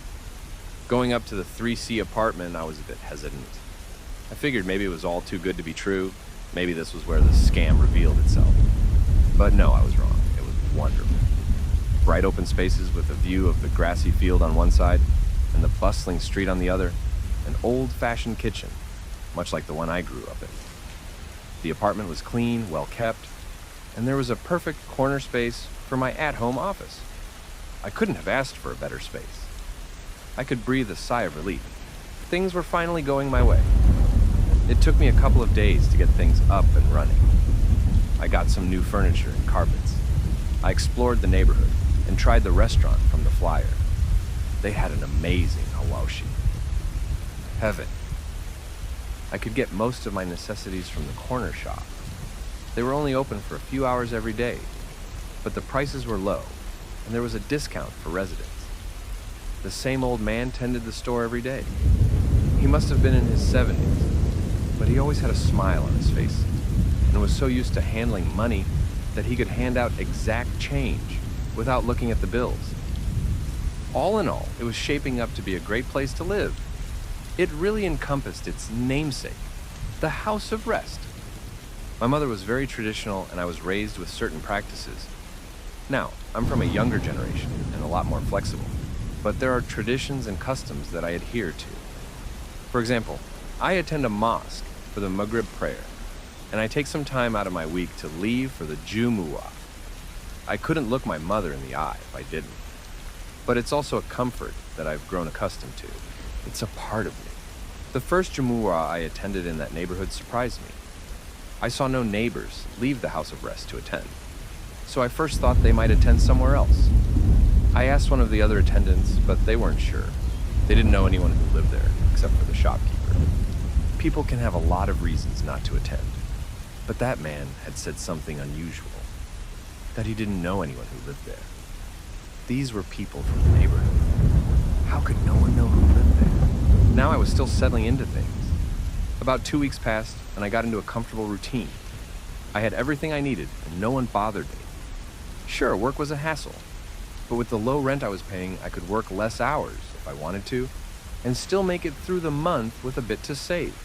Going up to the 3C apartment, I was a bit hesitant. I figured maybe it was all too good to be true. Maybe this was where the scam revealed itself. But no, I was wrong. It was wonderful. Bright open spaces with a view of the grassy field on one side and the bustling street on the other. An old-fashioned kitchen, much like the one I grew up in. The apartment was clean, well kept, and there was a perfect corner space for my at-home office. I couldn't have asked for a better space. I could breathe a sigh of relief. Things were finally going my way. It took me a couple of days to get things up and running. I got some new furniture and carpets. I explored the neighborhood and tried the restaurant from the flyer. They had an amazing hawashi. Heaven. I could get most of my necessities from the corner shop. They were only open for a few hours every day, but the prices were low, and there was a discount for residents. The same old man tended the store every day. He must have been in his 70s, but he always had a smile on his face, and was so used to handling money that he could hand out exact change without looking at the bills. All in all, it was shaping up to be a great place to live. It really encompassed its namesake, the House of Rest. My mother was very traditional, and I was raised with certain practices. Now, I'm from a younger generation and a lot more flexible, but there are traditions and customs that I adhere to. For example, I attend a mosque for the Maghrib prayer, and I take some time out of my week to leave for the Jumu'ah. I couldn't look my mother in the eye if I didn't, but it's also a comfort that I've grown accustomed to. It's a part of me. The first Jumu'ah I attended in that neighborhood surprised me. I saw no neighbors leave the house of rest to attend, so I first thought they might attend somewhere else. I asked one of the other attendants, but they weren't sure. They didn't know anyone who lived there, except for the shopkeeper. People can have a lot of reasons not to attend, but that man had said something unusual, that he didn't know anyone who lived there. These were people from the neighborhood. How could no one know who lived there? Now I was still settling into things. About 2 weeks passed, and I got into a comfortable routine. I had everything I needed, and no one bothered me. Sure, work was a hassle, but with the low rent I was paying, I could work less hours if I wanted to, and still make it through the month with a bit to save.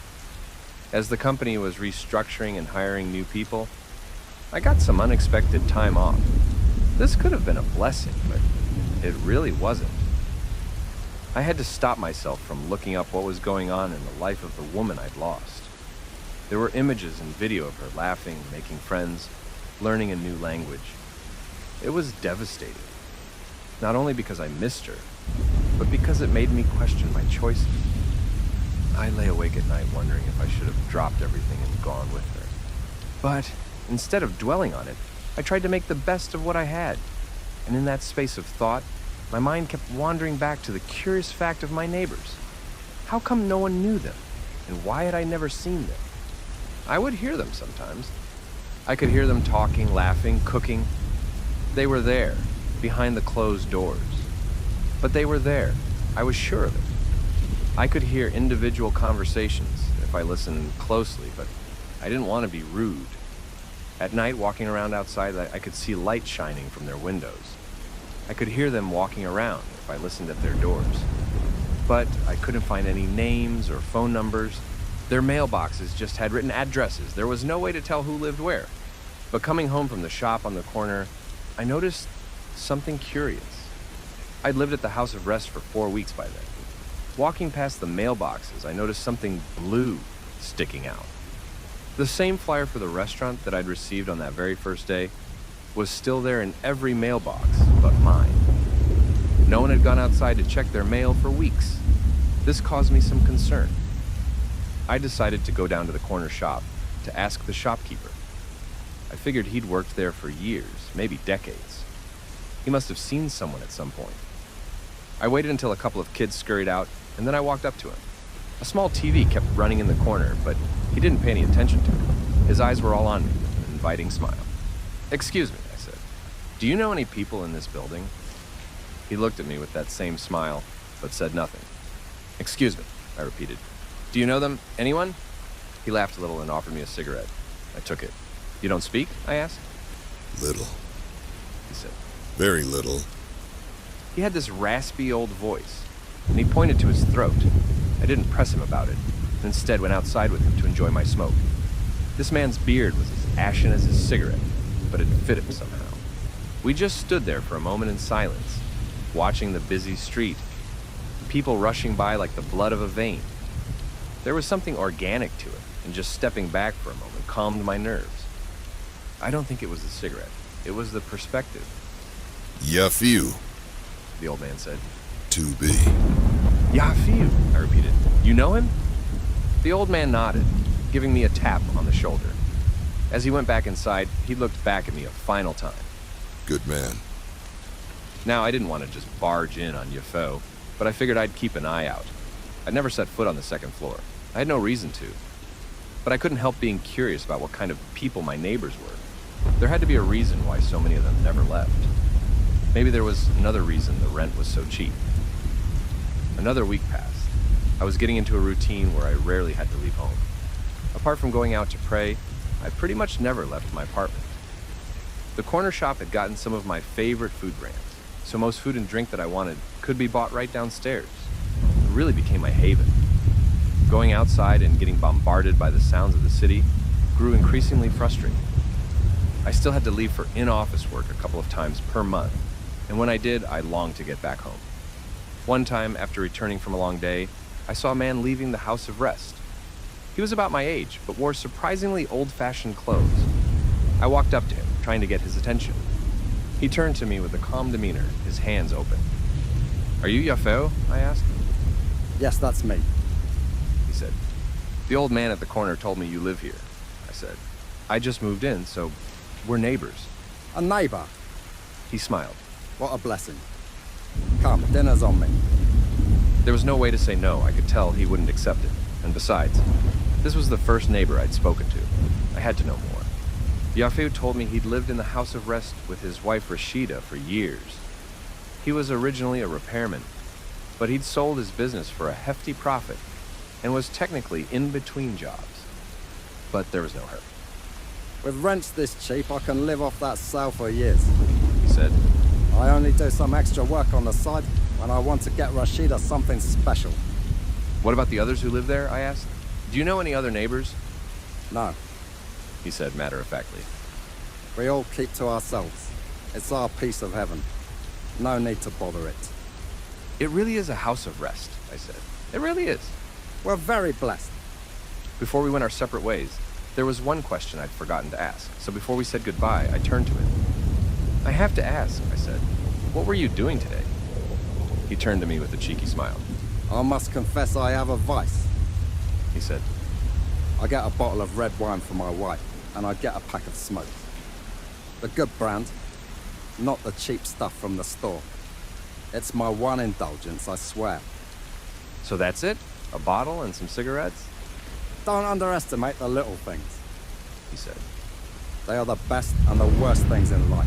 As the company was restructuring and hiring new people, I got some unexpected time off. This could have been a blessing, but it really wasn't. I had to stop myself from looking up what was going on in the life of the woman I'd lost. There were images and video of her laughing, making friends, learning a new language. It was devastating. Not only because I missed her, but because it made me question my choices. I lay awake at night wondering if I should have dropped everything and gone with her. But instead of dwelling on it, I tried to make the best of what I had. And in that space of thought, my mind kept wandering back to the curious fact of my neighbors. How come no one knew them? And why had I never seen them? I would hear them sometimes. I could hear them talking, laughing, cooking. They were there, behind the closed doors. But they were there. I was sure of it. I could hear individual conversations if I listened closely, but I didn't want to be rude. At night, walking around outside, I could see light shining from their windows. I could hear them walking around if I listened at their doors. But I couldn't find any names or phone numbers. Their mailboxes just had written addresses. There was no way to tell who lived where. But coming home from the shop on the corner, I noticed something curious. I'd lived at the house of rest for 4 weeks by then. Walking past the mailboxes, I noticed something blue sticking out. The same flyer for the restaurant that I'd received on that very first day was still there in every mailbox but mine. No one had gone outside to check their mail for weeks. This caused me some concern. I decided to go down to the corner shop to ask the shopkeeper. I figured he'd worked there for years, maybe decades. He must have seen someone at some point. I waited until a couple of kids scurried out, and then I walked up to him. A small TV kept running in the corner, but he didn't pay any attention to it. His eyes were all on me, with an inviting smile. "Excuse me," I said. "Do you know any people in this building?" He looked at me with that same smile, but said nothing. "Excuse me," I repeated. "Do you know them? Anyone?" He laughed a little and offered me a cigarette. I took it. "You don't speak?" I asked. Little. He said. Very little. He had this raspy old voice, and he pointed to his throat. I didn't press him about it, and instead went outside with him to enjoy my smoke. This man's beard was as ashen as his cigarette, but it fit him somehow. We just stood there for a moment in silence, watching the busy street, people rushing by like the blood of a vein. There was something organic to it, and just stepping back for a moment calmed my nerves. I don't think it was the cigarette. It was the perspective. Yafiu. The old man said. To be. Yafiu, I repeated. You know him? The old man nodded, giving me a tap on the shoulder. As he went back inside, he looked back at me a final time. Good man. Now, I didn't want to just barge in on Yafo, but I figured I'd keep an eye out. I'd never set foot on the second floor. I had no reason to. But I couldn't help being curious about what kind of people my neighbors were. There had to be a reason why so many of them never left. Maybe there was another reason the rent was so cheap. Another week passed. I was getting into a routine where I rarely had to leave home. Apart from going out to pray, I pretty much never left my apartment. The corner shop had gotten some of my favorite food brands, so most food and drink that I wanted could be bought right downstairs. It really became my haven. Going outside and getting bombarded by the sounds of the city grew increasingly frustrating. I still had to leave for in-office work a couple of times per month, and when I did, I longed to get back home. One time, after returning from a long day, I saw a man leaving the house of rest. He was about my age, but wore surprisingly old-fashioned clothes. I walked up to him, trying to get his attention. He turned to me with a calm demeanor, his hands open. "Are you Yafo?" I asked. Yes, that's me. He said. The old man at the corner told me you live here, I said. I just moved in, so we're neighbors. A neighbor? He smiled. What a blessing. Come, dinner's on me. There was no way to say no. I could tell he wouldn't accept it. And besides, this was the first neighbor I'd spoken to. I had to know more. Yafeu told me he'd lived in the house of rest with his wife Rashida for years. He was originally a repairman, but he'd sold his business for a hefty profit and was technically in between jobs. But there was no hurry. With rents this cheap, I can live off that sale for years. He said. I only do some extra work on the side when I want to get Rashida something special. What about the others who live there? I asked. Do you know any other neighbors? No, He said matter-of-factly. we all keep to ourselves. It's our piece of heaven. No need to bother it. It really is a house of rest, I said. It really is. We're very blessed. Before we went our separate ways, there was one question I'd forgotten to ask, so before we said goodbye, I turned to him. I have to ask, I said. What were you doing today? He turned to me with a cheeky smile. I must confess I have a vice. He said. I get a bottle of red wine for my wife, and I get a pack of smokes. The good brand, not the cheap stuff from the store. It's my one indulgence, I swear. So that's it? A bottle and some cigarettes? Don't underestimate the little things. He said. They are the best and the worst things in life.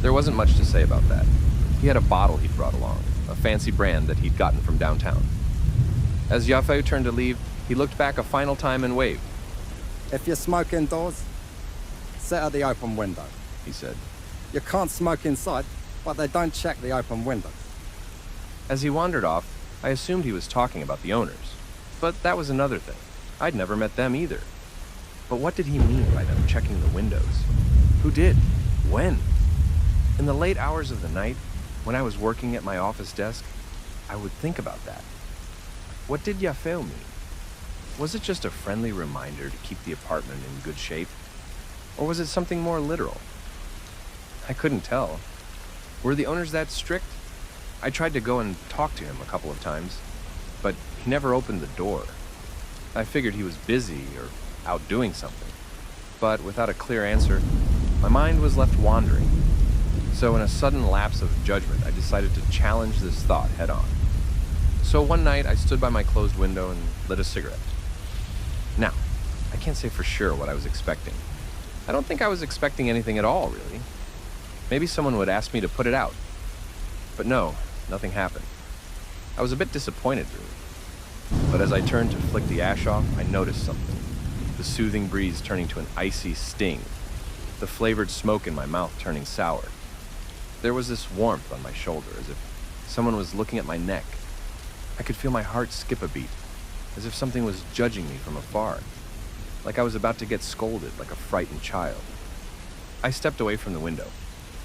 There wasn't much to say about that. He had a bottle he'd brought along, a fancy brand that he'd gotten from downtown. As Yafeu turned to leave, he looked back a final time and waved. If you smoke indoors, sit at the open window. He said. You can't smoke inside, but they don't check the open window. As he wandered off, I assumed he was talking about the owners. But that was another thing. I'd never met them either. But what did he mean by them checking the windows? Who did? When? In the late hours of the night, when I was working at my office desk, I would think about that. What did Yafeu mean? Was it just a friendly reminder to keep the apartment in good shape? Or was it something more literal? I couldn't tell. Were the owners that strict? I tried to go and talk to him a couple of times, but he never opened the door. I figured he was busy or out doing something. But without a clear answer, my mind was left wandering. So in a sudden lapse of judgment, I decided to challenge this thought head on. So one night, I stood by my closed window and lit a cigarette. Now, I can't say for sure what I was expecting. I don't think I was expecting anything at all, really. Maybe someone would ask me to put it out. But no, nothing happened. I was a bit disappointed, really. But as I turned to flick the ash off, I noticed something. The soothing breeze turning to an icy sting. The flavored smoke in my mouth turning sour. There was this warmth on my shoulder, as if someone was looking at my neck. I could feel my heart skip a beat, as if something was judging me from afar. Like I was about to get scolded like a frightened child. I stepped away from the window,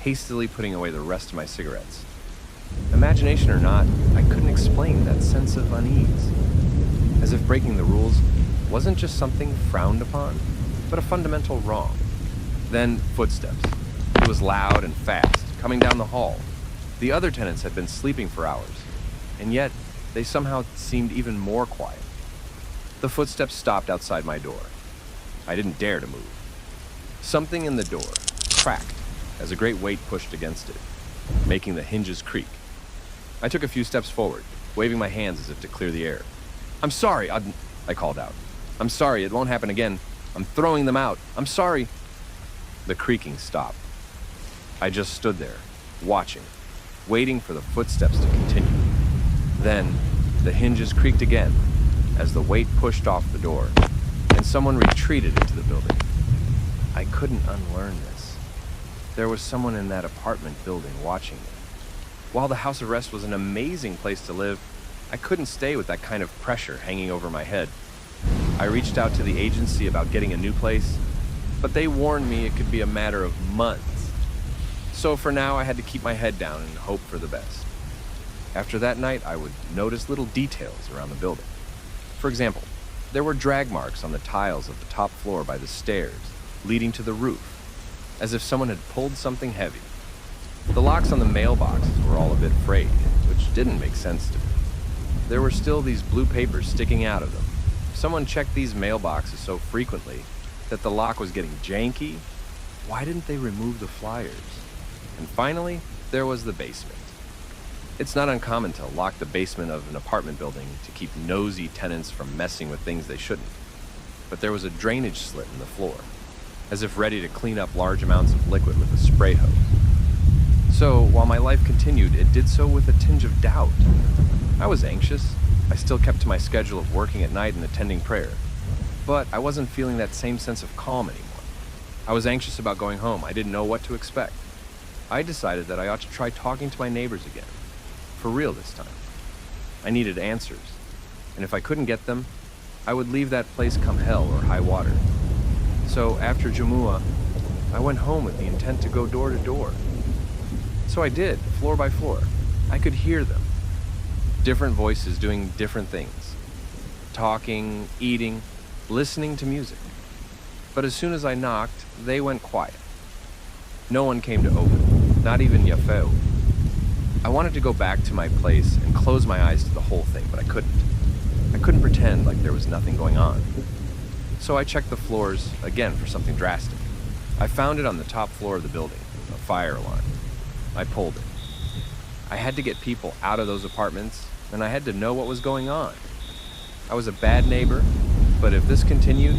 hastily putting away the rest of my cigarettes. Imagination or not, I couldn't explain that sense of unease. As if breaking the rules wasn't just something frowned upon, but a fundamental wrong. Then footsteps. It was loud and fast, coming down the hall. The other tenants had been sleeping for hours, and yet they somehow seemed even more quiet. The footsteps stopped outside my door. I didn't dare to move. Something in the door cracked as a great weight pushed against it, making the hinges creak. I took a few steps forward, waving my hands as if to clear the air. "I'm sorry," I called out. "I'm sorry, it won't happen again. I'm throwing them out. I'm sorry." The creaking stopped. I just stood there, watching, waiting for the footsteps to continue. Then, the hinges creaked again as the weight pushed off the door, and someone retreated into the building. I couldn't unlearn this. There was someone in that apartment building watching me. While the house of rest was an amazing place to live, I couldn't stay with that kind of pressure hanging over my head. I reached out to the agency about getting a new place, but they warned me it could be a matter of months. So for now, I had to keep my head down and hope for the best. After that night, I would notice little details around the building. For example, there were drag marks on the tiles of the top floor by the stairs, leading to the roof, as if someone had pulled something heavy. The locks on the mailboxes were all a bit frayed, which didn't make sense to me. there were still these blue papers sticking out of them. Someone checked these mailboxes so frequently that the lock was getting janky. Why didn't they remove the flyers? And finally, there was the basement. It's not uncommon to lock the basement of an apartment building to keep nosy tenants from messing with things they shouldn't. But there was a drainage slit in the floor, as if ready to clean up large amounts of liquid with a spray hose. So, while my life continued, it did so with a tinge of doubt. I was anxious. I still kept to my schedule of working at night and attending prayer. But I wasn't feeling that same sense of calm anymore. I was anxious about going home. I didn't know what to expect. I decided that I ought to try talking to my neighbors again. For real this time. I needed answers. And if I couldn't get them, I would leave that place come hell or high water. So after Jumu'ah, I went home with the intent to go door to door. So I did, floor by floor. I could hear them. Different voices doing different things. Talking, eating, listening to music. But as soon as I knocked, they went quiet. No one came to open, not even Yafeu. I wanted to go back to my place and close my eyes to the whole thing, but I couldn't. I couldn't pretend like there was nothing going on. So I checked the floors again for something drastic. I found it on the top floor of the building, a fire alarm. I pulled it. I had to get people out of those apartments, and I had to know what was going on. I was a bad neighbor, but if this continued,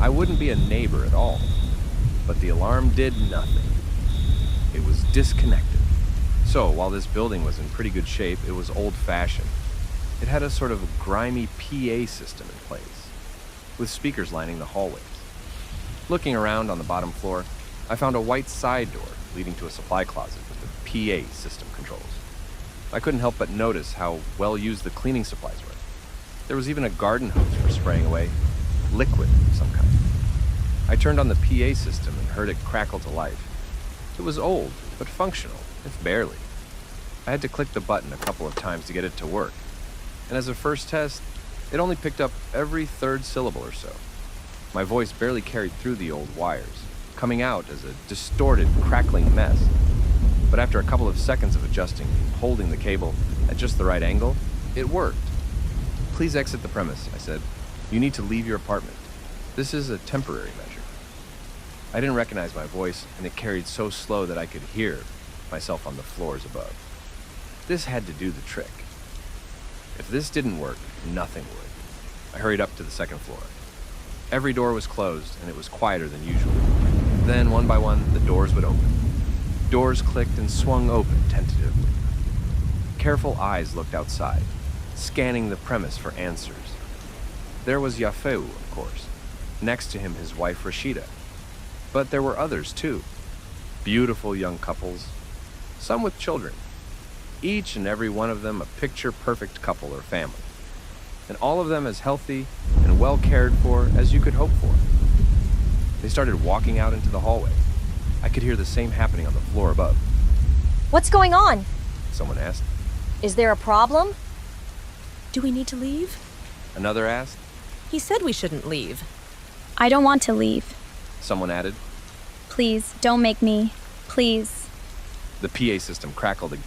I wouldn't be a neighbor at all. But the alarm did nothing. It was disconnected. So, while this building was in pretty good shape, it was old-fashioned. It had a sort of grimy PA system in place, with speakers lining the hallways. Looking around on the bottom floor, I found a white side door leading to a supply closet with the PA system controls. I couldn't help but notice how well used the cleaning supplies were. There was even a garden hose for spraying away liquid of some kind. I turned on the PA system and heard it crackle to life. It was old, but functional, if barely. I had to click the button a couple of times to get it to work. And as a first test, it only picked up every third syllable or so. My voice barely carried through the old wires, coming out as a distorted, crackling mess. But after a couple of seconds of adjusting and holding the cable at just the right angle, it worked. Please exit the premise, I said. You need to leave your apartment. This is a temporary measure. I didn't recognize my voice, and it carried so slow that I could hear myself on the floors above. This had to do the trick. If this didn't work, nothing would. I hurried up to the second floor. Every door was closed, and it was quieter than usual. Then, one by one, the doors would open. Doors clicked and swung open tentatively. Careful eyes looked outside, scanning the premise for answers. There was Yafeu, of course. Next to him, his wife Rashida. But there were others, too. Beautiful young couples, some with children. Each and every one of them a picture-perfect couple or family. And all of them as healthy and well cared for as you could hope for. They started walking out into the hallway. I could hear the same happening on the floor above. What's going on? Someone asked. Is there a problem? Do we need to leave? Another asked. He said we shouldn't leave. I don't want to leave. Someone added. Please, don't make me. Please. The PA system crackled again.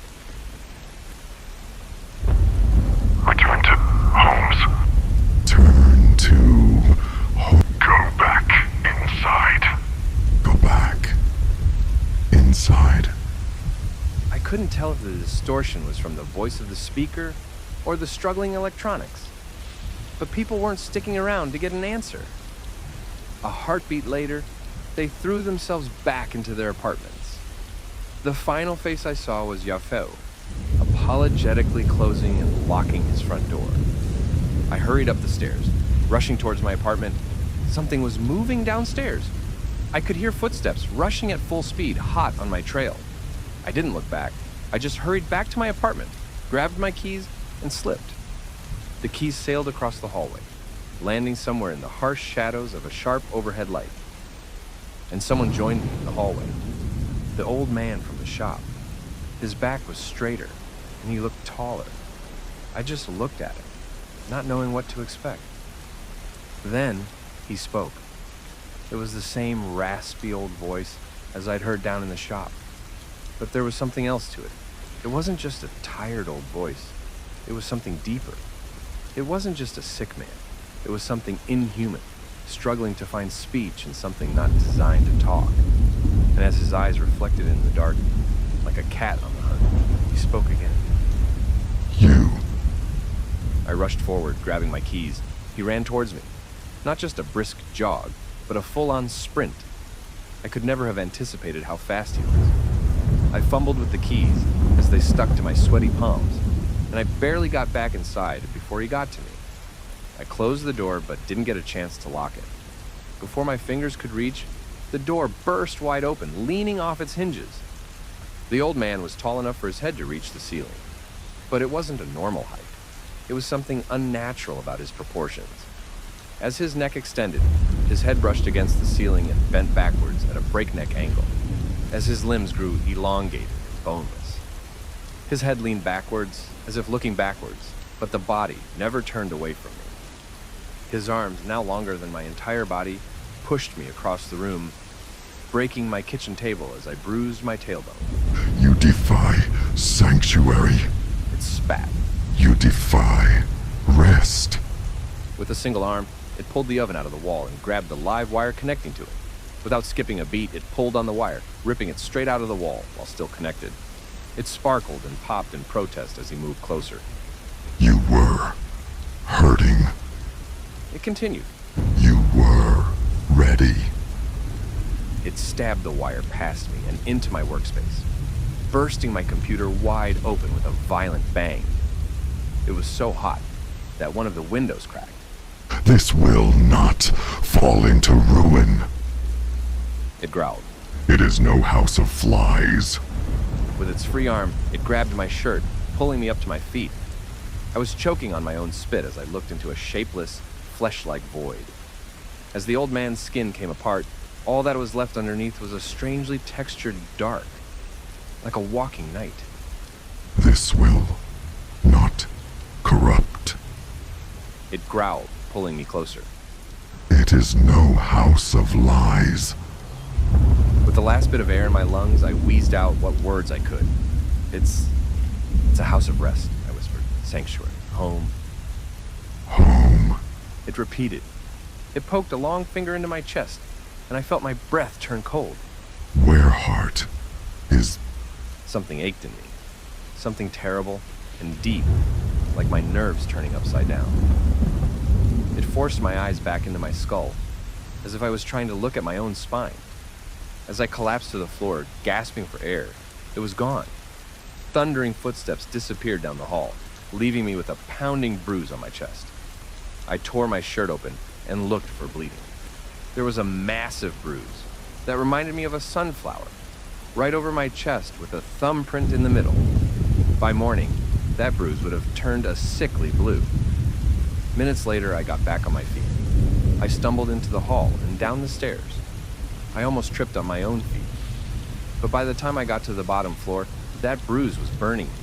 Return to homes. Turn to home. Go back inside. Go back inside. I couldn't tell if the distortion was from the voice of the speaker or the struggling electronics. But people weren't sticking around to get an answer. A heartbeat later, they threw themselves back into their apartments. The final face I saw was Yafeu, apologetically closing and locking his front door. I hurried up the stairs, rushing towards my apartment. Something was moving downstairs. I could hear footsteps rushing at full speed, hot on my trail. I didn't look back. I just hurried back to my apartment, grabbed my keys, and slipped. The keys sailed across the hallway, landing somewhere in the harsh shadows of a sharp overhead light. And someone joined me in the hallway. The old man from the shop. His back was straighter, and he looked taller. I just looked at him, not knowing what to expect. Then he spoke. It was the same raspy old voice as I'd heard down in the shop. But there was something else to it. It wasn't just a tired old voice. It was something deeper, It wasn't just a sick man. It was something inhuman, struggling to find speech in something not designed to talk. And as his eyes reflected in the dark, like a cat on the hunt, he spoke again. You. I rushed forward, grabbing my keys. He ran towards me. Not just a brisk jog, but a full-on sprint. I could never have anticipated how fast he was. I fumbled with the keys as they stuck to my sweaty palms, and I barely got back inside before he got to me. I closed the door but didn't get a chance to lock it. Before my fingers could reach, the door burst wide open, leaning off its hinges. The old man was tall enough for his head to reach the ceiling, but it wasn't a normal height. It was something unnatural about his proportions. As his neck extended, his head brushed against the ceiling and bent backwards at a breakneck angle, as his limbs grew elongated and boneless. His head leaned backwards, as if looking backwards, but the body never turned away from me. His arms, now longer than my entire body, pushed me across the room, breaking my kitchen table as I bruised my tailbone. You defy sanctuary. It spat. You defy rest. With a single arm, it pulled the oven out of the wall and grabbed the live wire connecting to it. Without skipping a beat, it pulled on the wire, ripping it straight out of the wall while still connected. It sparkled and popped in protest as he moved closer. You were hurting. It continued. You were ready. It stabbed the wire past me and into my workspace, bursting my computer wide open with a violent bang. It was so hot that one of the windows cracked. This will not fall into ruin. It growled. It is no house of flies. With its free arm, it grabbed my shirt, pulling me up to my feet. I was choking on my own spit as I looked into a shapeless, flesh-like void. As the old man's skin came apart, all that was left underneath was a strangely textured dark, like a walking night. This will not corrupt. It growled, pulling me closer. It is no house of lies. With the last bit of air in my lungs, I wheezed out what words I could. It's a house of rest, I whispered. Sanctuary. Home. Home. It repeated. It poked a long finger into my chest, and I felt my breath turn cold. Where heart is... Something ached in me. Something terrible and deep, like my nerves turning upside down. It forced my eyes back into my skull, as if I was trying to look at my own spine. As I collapsed to the floor, gasping for air, it was gone. Thundering footsteps disappeared down the hall, leaving me with a pounding bruise on my chest. I tore my shirt open and looked for bleeding. There was a massive bruise that reminded me of a sunflower, right over my chest with a thumbprint in the middle. By morning, that bruise would have turned a sickly blue. Minutes later, I got back on my feet. I stumbled into the hall and down the stairs. I almost tripped on my own feet. But by the time I got to the bottom floor, that bruise was burning me,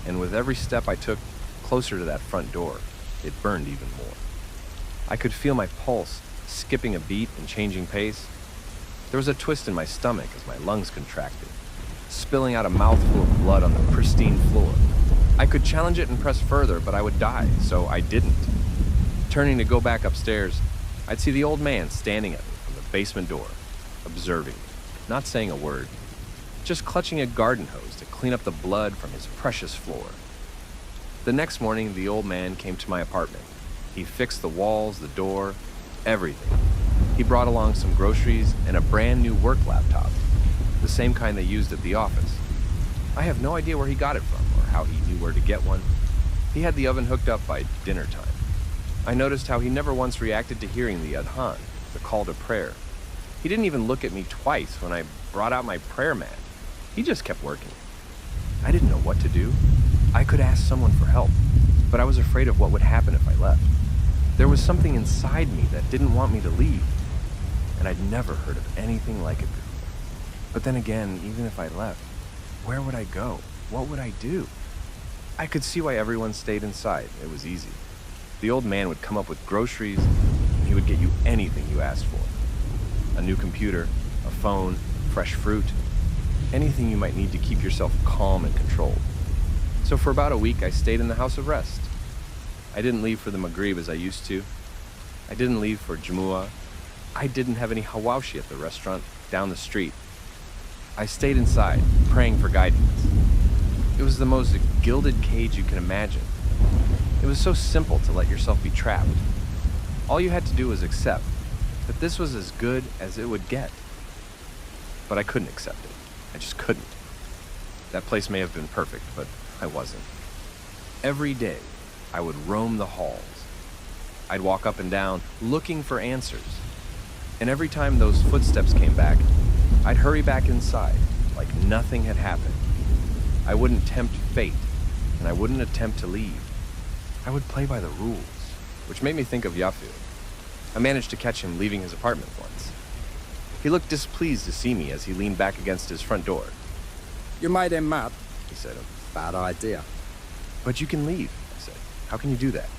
and with every step I took closer to that front door, it burned even more. I could feel my pulse skipping a beat and changing pace. There was a twist in my stomach as my lungs contracted, spilling out a mouthful of blood on the pristine floor. I could challenge it and press further, but I would die, so I didn't. Turning to go back upstairs, I'd see the old man standing at me from the basement door, observing me, not saying a word, just clutching a garden hose to clean up the blood from his precious floor. The next morning, the old man came to my apartment. He fixed the walls, the door, everything. He brought along some groceries and a brand new work laptop, the same kind they used at the office. I have no idea where he got it from or how he knew where to get one. He had the oven hooked up by dinner time. I noticed how he never once reacted to hearing the adhan, the call to prayer. He didn't even look at me twice when I brought out my prayer mat. He just kept working. I didn't know what to do. I could ask someone for help, but I was afraid of what would happen if I left. There was something inside me that didn't want me to leave, and I'd never heard of anything like it before. But then again, even if I left, where would I go? What would I do? I could see why everyone stayed inside. It was easy. The old man would come up with groceries, and he would get you anything you asked for. A new computer, a phone, fresh fruit, anything you might need to keep yourself calm and controlled. So for about a week, I stayed in the house of rest. I didn't leave for the Maghrib as I used to. I didn't leave for Jumu'ah. I didn't have any hawashi at the restaurant down the street. I stayed inside, praying for guidance. It was the most gilded cage you can imagine. It was so simple to let yourself be trapped. All you had to do was accept that this was as good as it would get. But I couldn't accept it. I just couldn't. That place may have been perfect, but I wasn't. Every day, I would roam the halls. I'd walk up and down, looking for answers. And every time those footsteps came back, I'd hurry back inside, like nothing had happened. I wouldn't tempt fate, and I wouldn't attempt to leave. I would play by the rules, which made me think of Yafu. I managed to catch him leaving his apartment once. He looked displeased to see me as he leaned back against his front door. You made him mad, He said, bad idea. "But you can leave," I said. "How can you do that?"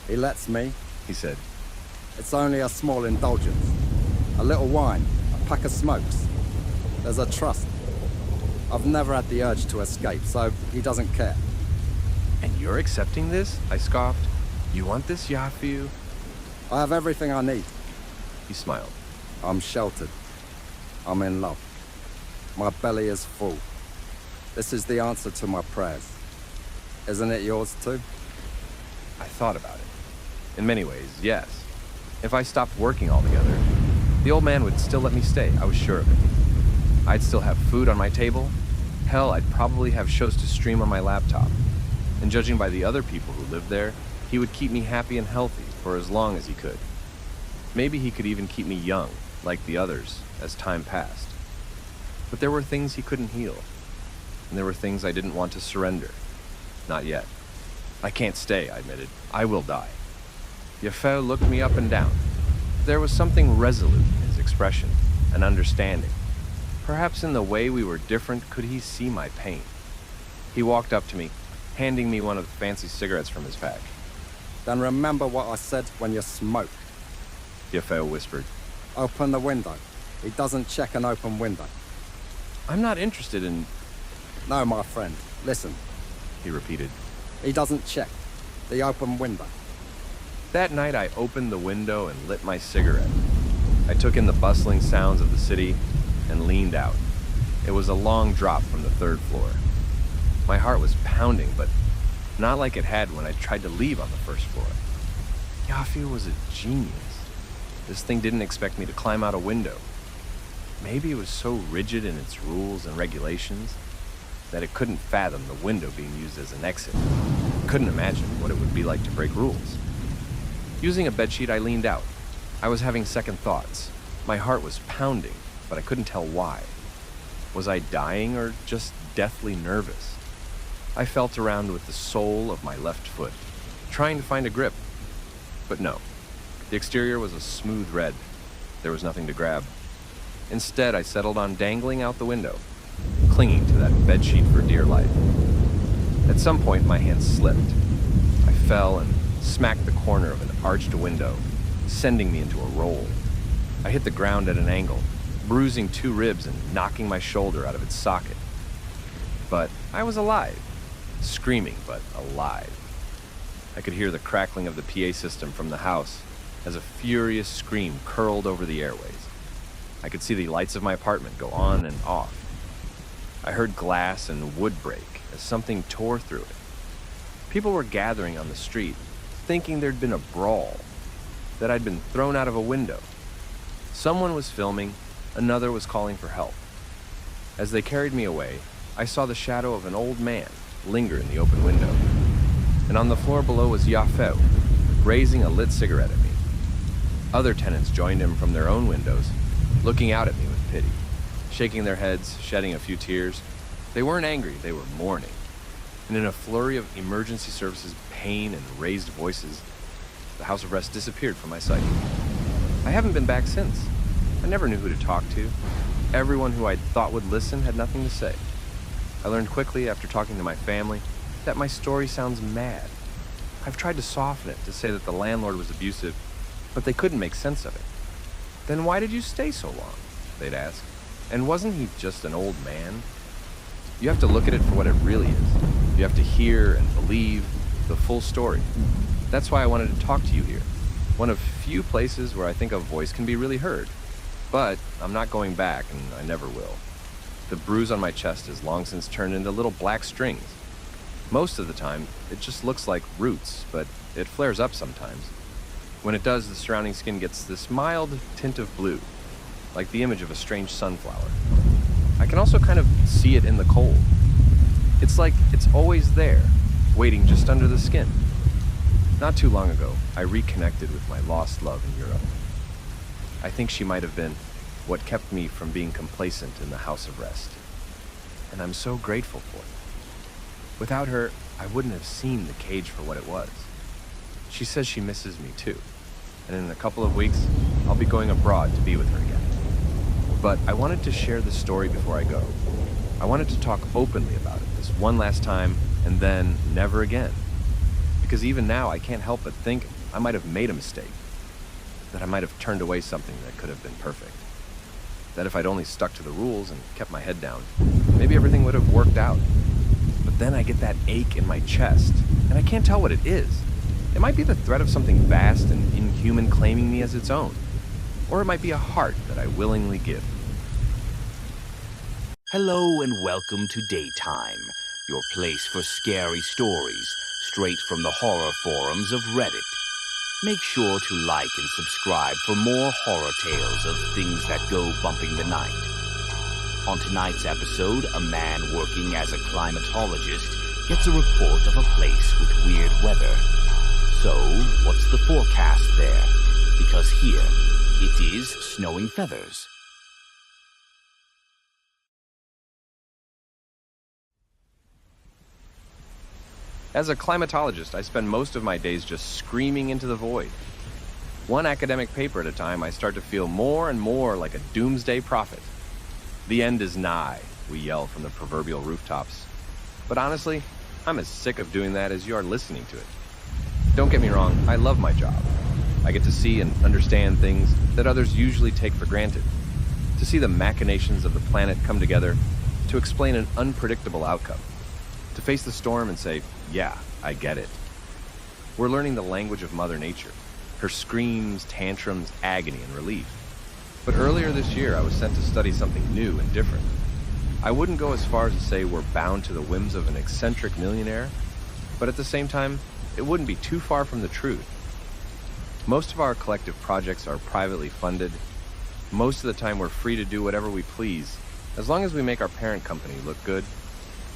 He lets me. He said, It's only a small indulgence. A little wine, a pack of smokes. There's a trust. I've never had the urge to escape, so he doesn't care. "And you're accepting this?" I scoffed. "You want this, Yafu?" I have everything I need. He smiled. I'm sheltered. I'm in love. My belly is full. This is the answer to my prayers. Isn't it yours too? I thought about it. In many ways, yes. If I stopped working altogether, the old man would still let me stay, I was sure of it. I'd still have food on my table. Hell, I'd probably have shows to stream on my laptop. And judging by the other people who lived there, he would keep me happy and healthy for as long as he could. Maybe he could even keep me young, like the others, as time passed. But there were things he couldn't heal. And there were things I didn't want to surrender. Not yet. "I can't stay," I admitted. "I will die." Yafel looked me up and down. There was something resolute in his expression, an understanding. Perhaps in the way we were different, could he see my pain? He walked up to me, handing me one of the fancy cigarettes from his pack. Then remember what I said when you smoke. Yafel whispered. Open the window. He doesn't check an open window. "I'm not interested in..." No, my friend. Listen. he repeated. He doesn't check the open window. That night I opened the window and lit my cigarette. I took in the bustling sounds of the city and leaned out. It was a long drop from the third floor. My heart was pounding, but not like it had when I tried to leave on the first floor. Yafu was a genius. This thing didn't expect me to climb out a window. Maybe it was so rigid in its rules and regulations that it couldn't fathom the window being used as an exit. Couldn't imagine what it would be like to break rules. Using a bedsheet, I leaned out. I was having second thoughts. My heart was pounding, but I couldn't tell why. Was I dying or just deathly nervous? I felt around with the sole of my left foot, trying to find a grip. But no. The exterior was a smooth red. There was nothing to grab. Instead, I settled on dangling out the window, clinging to that bedsheet for dear life. At some point, my hand slipped. I fell and smacked the corner of an arched window, sending me into a roll. I hit the ground at an angle, bruising 2 ribs and knocking my shoulder out of its socket. But I was alive. Screaming, but alive. I could hear the crackling of the PA system from the house as a furious scream curled over the airways. I could see the lights of my apartment go on and off. I heard glass and wood break as something tore through it. People were gathering on the street, thinking there'd been a brawl, that I'd been thrown out of a window. Someone was filming, another was calling for help. As they carried me away, I saw the shadow of an old man linger in the open window. And on the floor below was Yafeu, raising a lit cigarette at me. Other tenants joined him from their own windows, looking out at me with pity, shaking their heads, shedding a few tears. They weren't angry, they were mourning. And in a flurry of emergency services, pain, and raised voices, the house of rest disappeared from my sight. I haven't been back since. I never knew who to talk to. Everyone who I'd thought would listen had nothing to say. I learned quickly after talking to my family that my story sounds mad. I've tried to soften it to say that the landlord was abusive, but they couldn't make sense of it. "Then why did you stay so long?" they'd ask. "And wasn't he just an old man?" You have to look at it for what it really is. You have to hear and believe the full story. That's why I wanted to talk to you here. One of few places where I think a voice can be really heard. But I'm not going back, and I never will. The bruise on my chest has long since turned into little black strings. Most of the time, it just looks like roots, but it flares up sometimes. When it does, the surrounding skin gets this mild tint of blue, like the image of a strange sunflower. I can also kind of see it in the cold. It's like it's always there, waiting just under the skin. Not too long ago, I reconnected with my lost love in Europe. I think she might have been what kept me from being complacent in the house of rest. And I'm so grateful for it. Without her, I wouldn't have seen the cage for what it was. She says she misses me too, and in a couple of weeks, I'll be going abroad to be with her again. But I wanted to share the story before I go. I wanted to talk openly about it this one last time, and then never again. Because even now, I can't help but think I might have made a mistake. That I might have turned away something that could have been perfect. That if I'd only stuck to the rules and kept my head down, maybe everything would have worked out. But then I get that ache in my chest, and I can't tell what it is. It might be the threat of something vast and inhuman claiming me as its own. Or it might be a heart that I willingly give. Hello and welcome to Daytime, your place for scary stories, straight from the horror forums of Reddit. Make sure to like and subscribe for more horror tales of things that go bumping the night. On tonight's episode, a man working as a climatologist gets a report of a place with weird weather. So, what's the forecast there? Because here, it is snowing feathers. As a climatologist, I spend most of my days just screaming into the void. One academic paper at a time, I start to feel more and more like a doomsday prophet. The end is nigh, we yell from the proverbial rooftops. But honestly, I'm as sick of doing that as you are listening to it. Don't get me wrong, I love my job. I get to see and understand things that others usually take for granted. To see the machinations of the planet come together to explain an unpredictable outcome. To face the storm and say, yeah, I get it. We're learning the language of Mother Nature, her screams, tantrums, agony, and relief. But earlier this year, I was sent to study something new and different. I wouldn't go as far as to say we're bound to the whims of an eccentric millionaire, but at the same time, it wouldn't be too far from the truth. Most of our collective projects are privately funded. Most of the time, we're free to do whatever we please, as long as we make our parent company look good.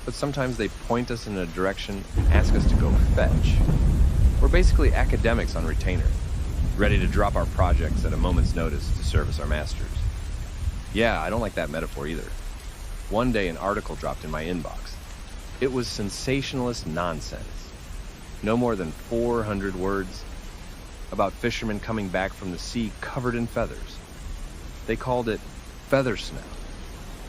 But sometimes they point us in a direction and ask us to go fetch. We're basically academics on retainer, ready to drop our projects at a moment's notice to service our masters. Yeah, I don't like that metaphor either. One day an article dropped in my inbox. It was sensationalist nonsense. No more than 400 words about fishermen coming back from the sea covered in feathers. They called it feather snow,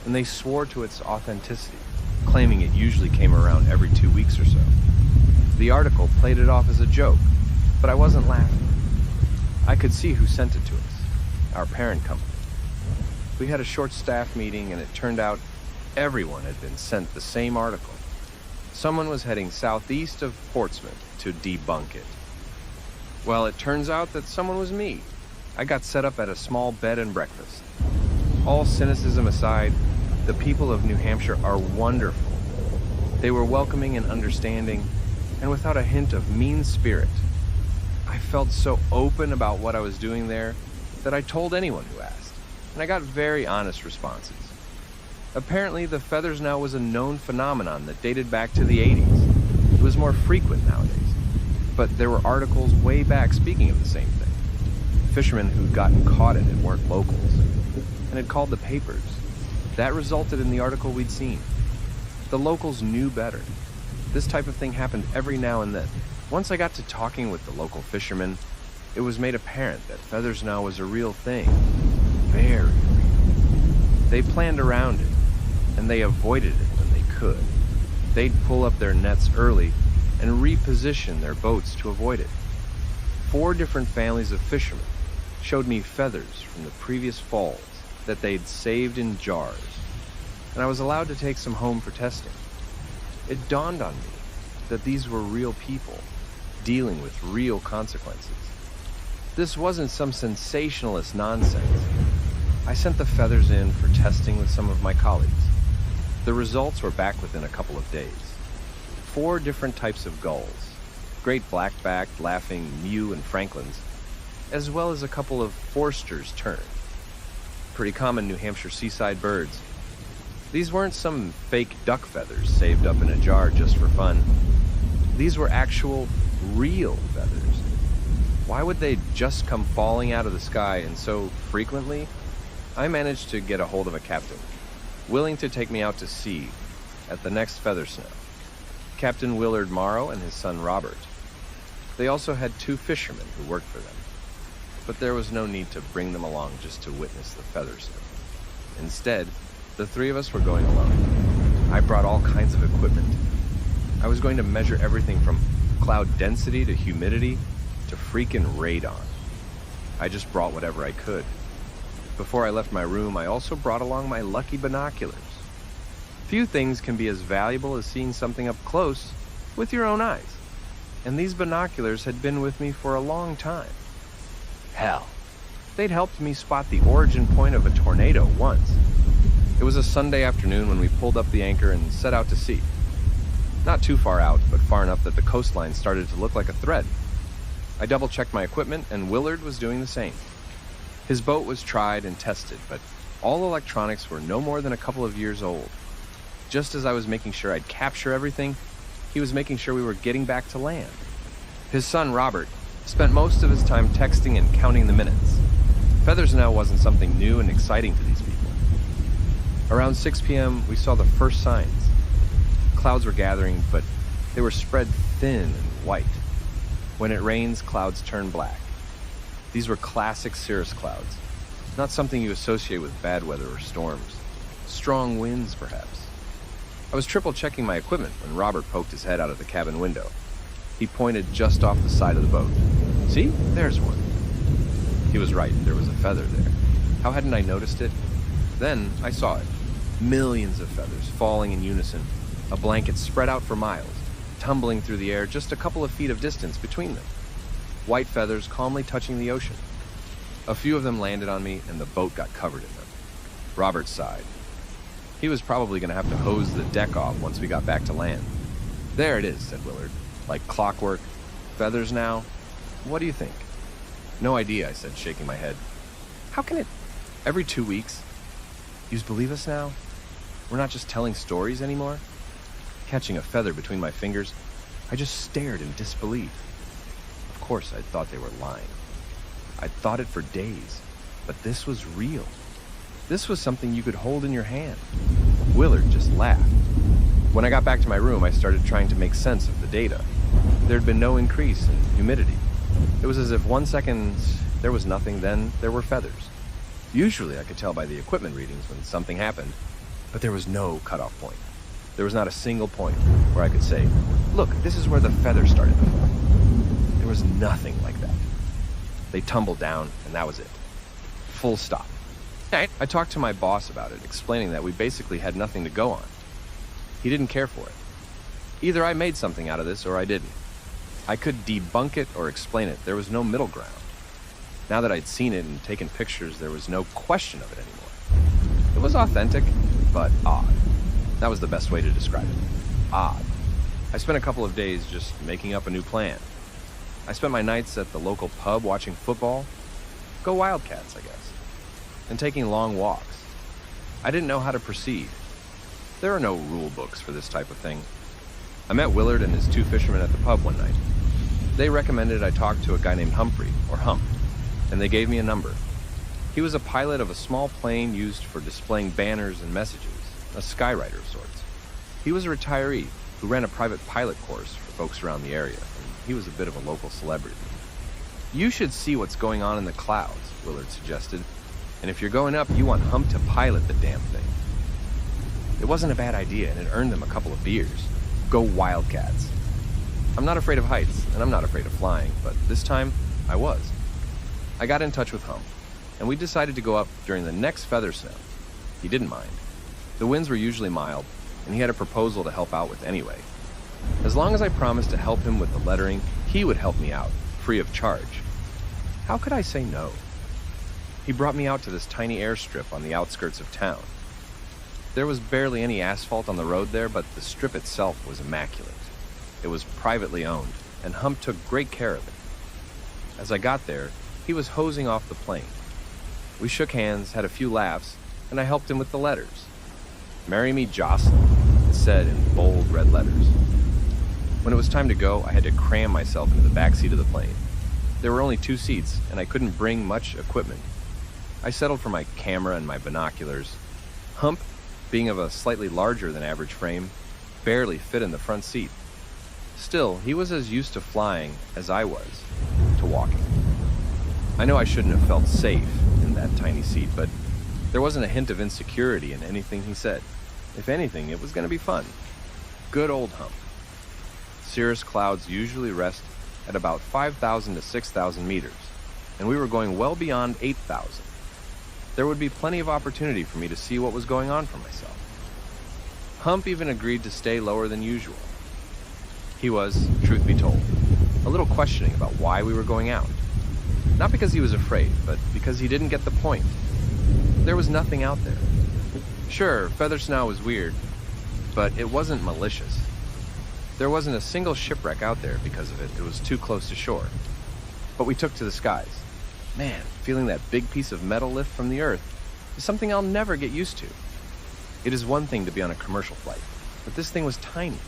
and they swore to its authenticity, claiming it usually came around every 2 weeks or so. The article played it off as a joke, but I wasn't laughing. I could see who sent it to us, our parent company. We had a short staff meeting, and it turned out everyone had been sent the same article. Someone was heading southeast of Portsmouth to debunk it. Well, it turns out that someone was me. I got set up at a small bed and breakfast. All cynicism aside, the people of New Hampshire are wonderful. They were welcoming and understanding, and without a hint of mean spirit. I felt so open about what I was doing there that I told anyone who asked, and I got very honest responses. Apparently, the feathers now was a known phenomenon that dated back to the 80s. It was more frequent nowadays, but there were articles way back speaking of the same thing. Fishermen who'd gotten caught in it weren't locals, and had called the papers. That resulted in the article we'd seen. The locals knew better. This type of thing happened every now and then. Once I got to talking with the local fishermen, it was made apparent that feathers now was a real thing. Very real. They planned around it, and they avoided it when they could. They'd pull up their nets early and reposition their boats to avoid it. 4 different families of fishermen showed me feathers from the previous falls that they'd saved in jars, and I was allowed to take some home for testing. It dawned on me that these were real people, dealing with real consequences. This wasn't some sensationalist nonsense. I sent the feathers in for testing with some of my colleagues. The results were back within a couple of days. 4 different types of gulls, great black-backed, laughing Mew and Franklins, as well as a couple of Forster's tern, pretty common New Hampshire seaside birds. These weren't some fake duck feathers saved up in a jar just for fun. These were actual, real feathers. Why would they just come falling out of the sky and so frequently? I managed to get a hold of a captain, willing to take me out to sea at the next feather snow. Captain Willard Morrow and his son Robert. They also had 2 fishermen who worked for them, but there was no need to bring them along just to witness the feather snow. Instead, the 3 of us were going alone. I brought all kinds of equipment. I was going to measure everything from cloud density to humidity to freaking radon. I just brought whatever I could. Before I left my room, I also brought along my lucky binoculars. Few things can be as valuable as seeing something up close with your own eyes. And these binoculars had been with me for a long time. Hell, they'd helped me spot the origin point of a tornado once. It was a Sunday afternoon when we pulled up the anchor and set out to sea. Not too far out, but far enough that the coastline started to look like a thread. I double-checked my equipment, and Willard was doing the same. His boat was tried and tested, but all electronics were no more than a couple of years old. Just as I was making sure I'd capture everything, he was making sure we were getting back to land. His son, Robert, spent most of his time texting and counting the minutes. Feathers now wasn't something new and exciting to these people. Around 6 p.m., we saw the first signs. Clouds were gathering, but they were spread thin and white. When it rains, clouds turn black. These were classic cirrus clouds, not something you associate with bad weather or storms. Strong winds, perhaps. I was triple-checking my equipment when Robert poked his head out of the cabin window. He pointed just off the side of the boat. See? There's one. He was right. There was a feather there. How hadn't I noticed it? Then I saw it. Millions of feathers falling in unison, a blanket spread out for miles, tumbling through the air just a couple of feet of distance between them. White feathers calmly touching the ocean. A few of them landed on me, and the boat got covered in them. Robert sighed. He was probably going to have to hose the deck off once we got back to land. There it is, said Willard. Like clockwork. Feathers now. What do you think? No idea, I said, shaking my head. How can it... Every 2 weeks? Yous believe us now? We're not just telling stories anymore? Catching a feather between my fingers, I just stared in disbelief. Of course, I'd thought they were lying. I'd thought it for days, but this was real. This was something you could hold in your hand. Willard just laughed. When I got back to my room, I started trying to make sense of the data. There'd been no increase in humidity. It was as if 1 second there was nothing, then there were feathers. Usually I could tell by the equipment readings when something happened, but there was no cutoff point. There was not a single point where I could say, look, this is where the feather started to fall. There was nothing like that. They tumbled down, and that was it. Full stop. I talked to my boss about it, explaining that we basically had nothing to go on. He didn't care for it. Either I made something out of this or I didn't. I could debunk it or explain it. There was no middle ground. Now that I'd seen it and taken pictures, there was no question of it anymore. It was authentic, but odd. That was the best way to describe it. Odd. I spent a couple of days just making up a new plan. I spent my nights at the local pub watching football. Go Wildcats, I guess. And taking long walks. I didn't know how to proceed. There are no rule books for this type of thing. I met Willard and his 2 fishermen at the pub one night. They recommended I talk to a guy named Humphrey, or Hump, and they gave me a number. He was a pilot of a small plane used for displaying banners and messages, a skywriter of sorts. He was a retiree who ran a private pilot course for folks around the area, and he was a bit of a local celebrity. You should see what's going on in the clouds, Willard suggested, and if you're going up, you want Hump to pilot the damn thing. It wasn't a bad idea, and it earned them a couple of beers. Go Wildcats. I'm not afraid of heights, and I'm not afraid of flying, but this time, I was. I got in touch with Hump, and we decided to go up during the next feather snow. He didn't mind. The winds were usually mild, and he had a proposal to help out with anyway. As long as I promised to help him with the lettering, he would help me out, free of charge. How could I say no? He brought me out to this tiny airstrip on the outskirts of town. There was barely any asphalt on the road there, but the strip itself was immaculate. It was privately owned, and Hump took great care of it. As I got there, he was hosing off the plane. We shook hands, had a few laughs, and I helped him with the letters. "Marry me, Jocelyn," it said in bold red letters. When it was time to go, I had to cram myself into the back seat of the plane. There were only 2 seats, and I couldn't bring much equipment. I settled for my camera and my binoculars. Hump, being of a slightly larger than average frame, barely fit in the front seat. Still, he was as used to flying as I was to walking. I know I shouldn't have felt safe in that tiny seat, but there wasn't a hint of insecurity in anything he said. If anything, it was going to be fun. Good old Hump. Cirrus clouds usually rest at about 5,000 to 6,000 meters, and we were going well beyond 8,000. There would be plenty of opportunity for me to see what was going on for myself. Hump even agreed to stay lower than usual. He was, truth be told, a little questioning about why we were going out. Not because he was afraid, but because he didn't get the point. There was nothing out there. Sure, Feather Snow was weird, but it wasn't malicious. There wasn't a single shipwreck out there because of it. It was too close to shore. But we took to the skies. Man, feeling that big piece of metal lift from the earth is something I'll never get used to. It is one thing to be on a commercial flight, but this thing was tiny.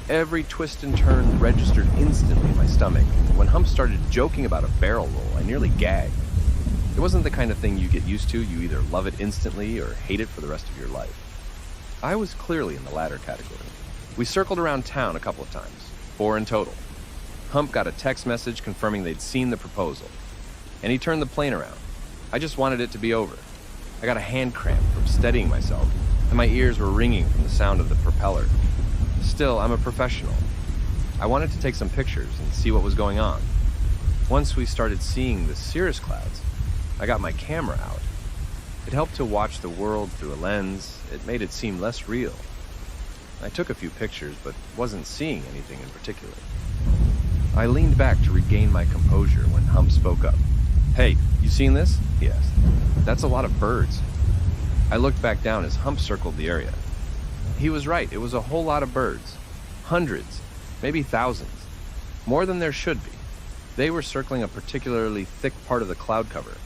Every twist and turn registered instantly in my stomach, and when Hump started joking about a barrel roll, I nearly gagged. It wasn't the kind of thing you get used to. You either love it instantly or hate it for the rest of your life. I was clearly in the latter category. We circled around town a couple of times, 4 in total. Hump got a text message confirming they'd seen the proposal, and he turned the plane around. I just wanted it to be over. I got a hand cramp from steadying myself, and my ears were ringing from the sound of the propeller. Still, I'm a professional. I wanted to take some pictures and see what was going on. Once we started seeing the cirrus clouds, I got my camera out. It helped to watch the world through a lens. It made it seem less real. I took a few pictures, but wasn't seeing anything in particular. I leaned back to regain my composure when Hump spoke up. "Hey, you seen this?" he asked. "That's a lot of birds." I looked back down as Hump circled the area. He was right, it was a whole lot of birds. Hundreds, maybe thousands. More than there should be. They were circling a particularly thick part of the cloud cover.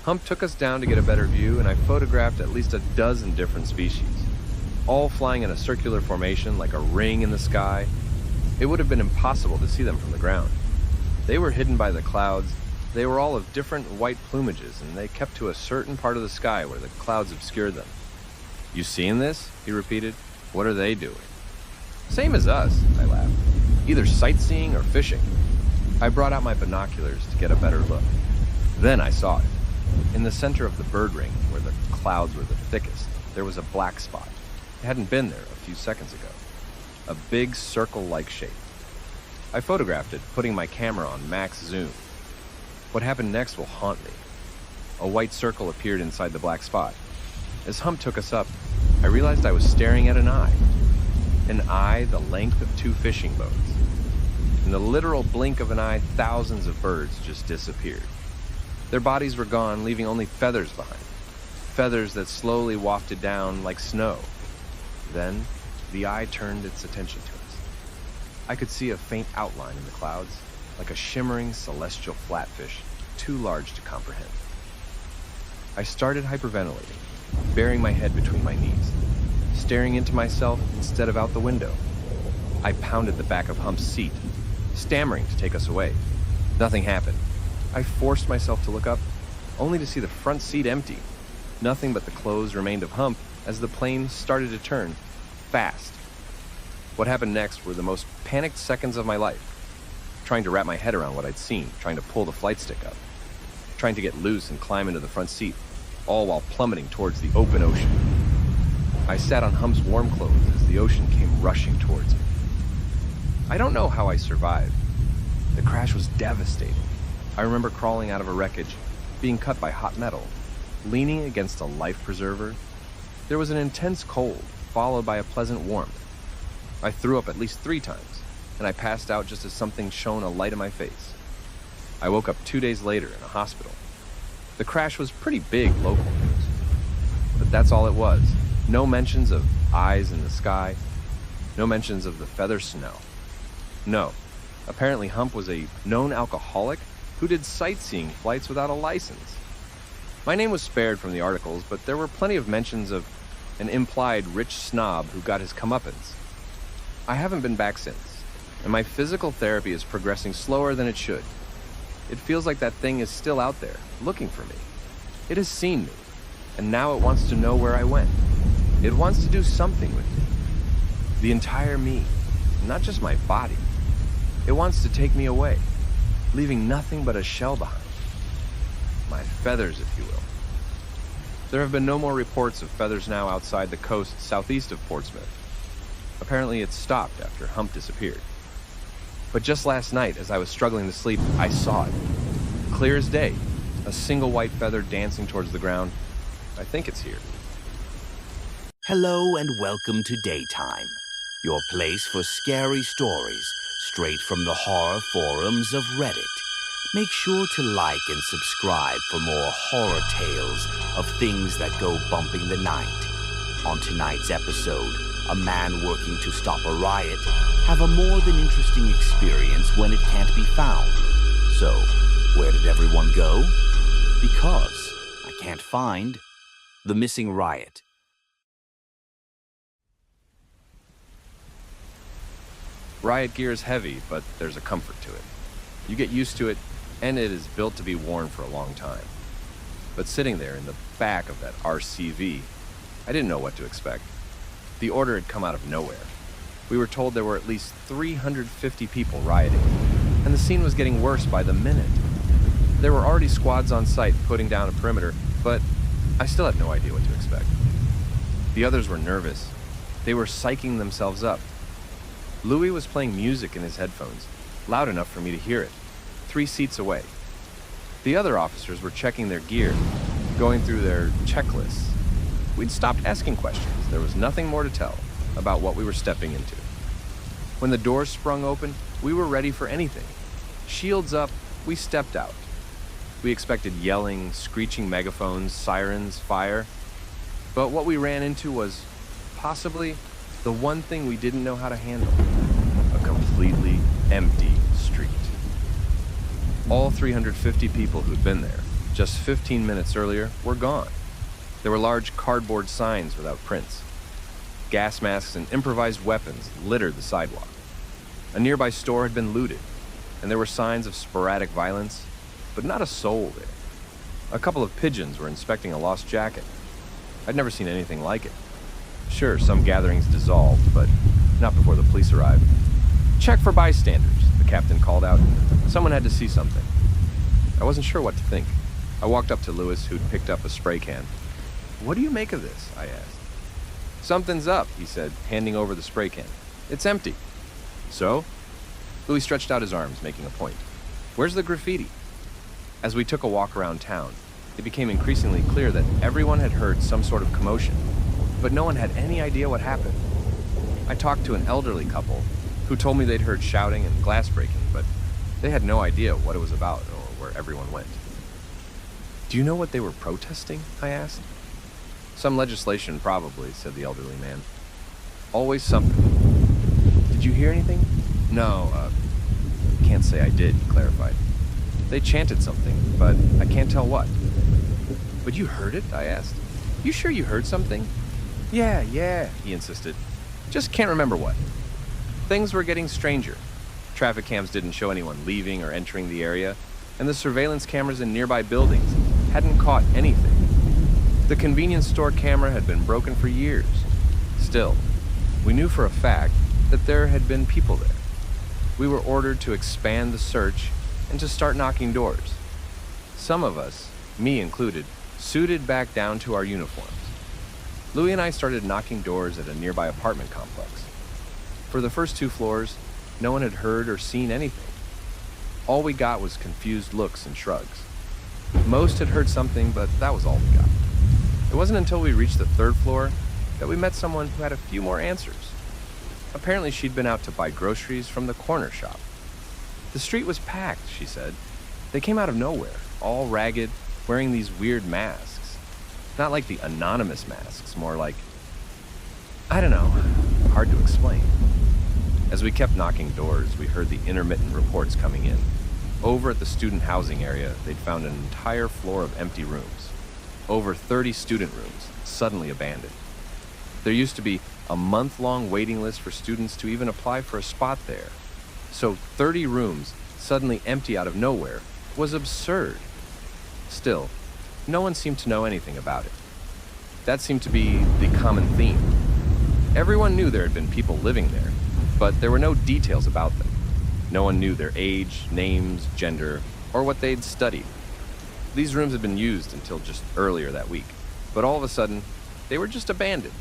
Hump took us down to get a better view, and I photographed at least a dozen different species, all flying in a circular formation like a ring in the sky. It would have been impossible to see them from the ground. They were hidden by the clouds. They were all of different white plumages, and they kept to a certain part of the sky where the clouds obscured them. "You seen this?" he repeated. "What are they doing?" "Same as us," I laughed. "Either sightseeing or fishing." I brought out my binoculars to get a better look. Then I saw it. In the center of the bird ring, where the clouds were the thickest, there was a black spot. It hadn't been there a few seconds ago. A big circle-like shape. I photographed it, putting my camera on max zoom. What happened next will haunt me. A white circle appeared inside the black spot. As Hump took us up, I realized I was staring at an eye. An eye the length of 2 fishing boats. In the literal blink of an eye, thousands of birds just disappeared. Their bodies were gone, leaving only feathers behind. Feathers that slowly wafted down like snow. Then, the eye turned its attention to us. I could see a faint outline in the clouds, like a shimmering celestial flatfish, too large to comprehend. I started hyperventilating, burying my head between my knees, staring into myself instead of out the window. I pounded the back of Hump's seat, stammering to take us away. Nothing happened. I forced myself to look up, only to see the front seat empty. Nothing but the clothes remained of Hump as the plane started to turn, fast. What happened next were the most panicked seconds of my life. Trying to wrap my head around what I'd seen, trying to pull the flight stick up, trying to get loose and climb into the front seat, all while plummeting towards the open ocean. I sat on Hump's warm clothes as the ocean came rushing towards me. I don't know how I survived. The crash was devastating. I remember crawling out of a wreckage, being cut by hot metal, leaning against a life preserver. There was an intense cold, followed by a pleasant warmth. I threw up at least 3 times, and I passed out just as something shone a light in my face. I woke up 2 days later in a hospital. The crash was pretty big local news. But that's all it was. No mentions of eyes in the sky. No mentions of the feather snow. No. Apparently Hump was a known alcoholic who did sightseeing flights without a license. My name was spared from the articles, but there were plenty of mentions of an implied rich snob who got his comeuppance. I haven't been back since, and my physical therapy is progressing slower than it should. It feels like that thing is still out there, looking for me. It has seen me, and now it wants to know where I went. It wants to do something with me. The entire me, not just my body. It wants to take me away, leaving nothing but a shell behind. My feathers, if you will. There have been no more reports of feathers now outside the coast southeast of Portsmouth. Apparently it stopped after Hump disappeared. But just last night, as I was struggling to sleep, I saw it. Clear as day, a single white feather dancing towards the ground. I think it's here. Hello and welcome to Daytime, your place for scary stories straight from the horror forums of Reddit. Make sure to like and subscribe for more horror tales of things that go bump in the night. On tonight's episode, a man working to stop a riot have a more than interesting experience when it can't be found. So, where did everyone go? Because I can't find the missing riot. Riot gear is heavy, but there's a comfort to it. You get used to it, and it is built to be worn for a long time. But sitting there in the back of that RCV, I didn't know what to expect. The order had come out of nowhere. We were told there were at least 350 people rioting, and the scene was getting worse by the minute. There were already squads on site putting down a perimeter, but I still had no idea what to expect. The others were nervous. They were psyching themselves up. Louis was playing music in his headphones, loud enough for me to hear it, 3 seats away. The other officers were checking their gear, going through their checklists. We'd stopped asking questions. There was nothing more to tell about what we were stepping into. When the doors sprung open, we were ready for anything. Shields up, we stepped out. We expected yelling, screeching megaphones, sirens, fire. But what we ran into was possibly the one thing we didn't know how to handle. A completely empty street. All 350 people who'd been there just 15 minutes earlier were gone. There were large cardboard signs without prints. Gas masks and improvised weapons littered the sidewalk. A nearby store had been looted, and there were signs of sporadic violence, but not a soul there. A couple of pigeons were inspecting a lost jacket. I'd never seen anything like it. Sure, some gatherings dissolved, but not before the police arrived. Check for bystanders, the captain called out. Someone had to see something. I wasn't sure what to think. I walked up to Louis, who'd picked up a spray can. "What do you make of this?" I asked. "Something's up," he said, handing over the spray can. "It's empty." "So?" Louis stretched out his arms, making a point. "Where's the graffiti?" As we took a walk around town, it became increasingly clear that everyone had heard some sort of commotion, but no one had any idea what happened. I talked to an elderly couple who told me they'd heard shouting and glass breaking, but they had no idea what it was about or where everyone went. "Do you know what they were protesting?" I asked. "Some legislation, probably," said the elderly man. "Always something." "Did you hear anything?" "No, can't say I did," he clarified. "They chanted something, but I can't tell what." "But you heard it?" I asked. "You sure you heard something?" Yeah, he insisted. "Just can't remember what." Things were getting stranger. Traffic cams didn't show anyone leaving or entering the area, and the surveillance cameras in nearby buildings hadn't caught anything. The convenience store camera had been broken for years. Still, we knew for a fact that there had been people there. We were ordered to expand the search and to start knocking doors. Some of us, me included, suited back down to our uniforms. Louis and I started knocking doors at a nearby apartment complex. For the first 2 floors, no one had heard or seen anything. All we got was confused looks and shrugs. Most had heard something, but that was all we got. It wasn't until we reached the 3rd floor that we met someone who had a few more answers. Apparently she'd been out to buy groceries from the corner shop. The street was packed, she said. They came out of nowhere, all ragged, wearing these weird masks. Not like the anonymous masks, more like, I don't know, hard to explain. As we kept knocking doors, we heard the intermittent reports coming in. Over at the student housing area, they'd found an entire floor of empty rooms. Over 30 student rooms, suddenly abandoned. There used to be a month-long waiting list for students to even apply for a spot there. So 30 rooms suddenly empty out of nowhere was absurd. Still, no one seemed to know anything about it. That seemed to be the common theme. Everyone knew there had been people living there, but there were no details about them. No one knew their age, names, gender, or what they'd studied. These rooms had been used until just earlier that week, but all of a sudden, they were just abandoned.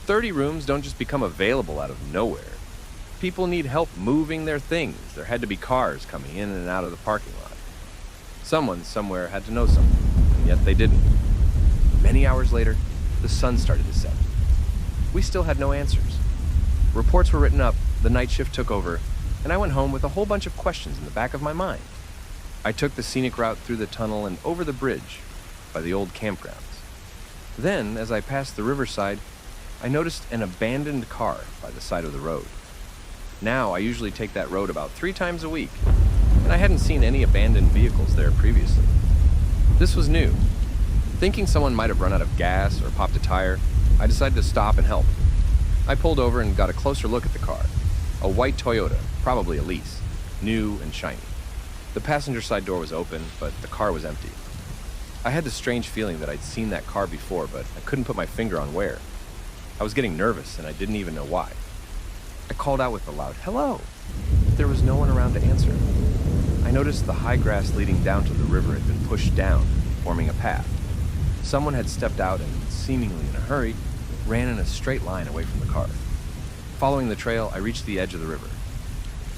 30 rooms don't just become available out of nowhere. People need help moving their things. There had to be cars coming in and out of the parking lot. Someone somewhere had to know something, and yet they didn't. Many hours later, the sun started to set. We still had no answers. Reports were written up, the night shift took over, and I went home with a whole bunch of questions in the back of my mind. I took the scenic route through the tunnel and over the bridge by the old campgrounds. Then, as I passed the riverside, I noticed an abandoned car by the side of the road. Now, I usually take that road about 3 times a week, and I hadn't seen any abandoned vehicles there previously. This was new. Thinking someone might have run out of gas or popped a tire, I decided to stop and help. I pulled over and got a closer look at the car. A white Toyota, probably a lease, new and shiny. The passenger side door was open, but the car was empty. I had this strange feeling that I'd seen that car before, but I couldn't put my finger on where. I was getting nervous, and I didn't even know why. I called out with a loud, "Hello!" but there was no one around to answer. I noticed the high grass leading down to the river had been pushed down, forming a path. Someone had stepped out and, seemingly in a hurry, ran in a straight line away from the car. Following the trail, I reached the edge of the river.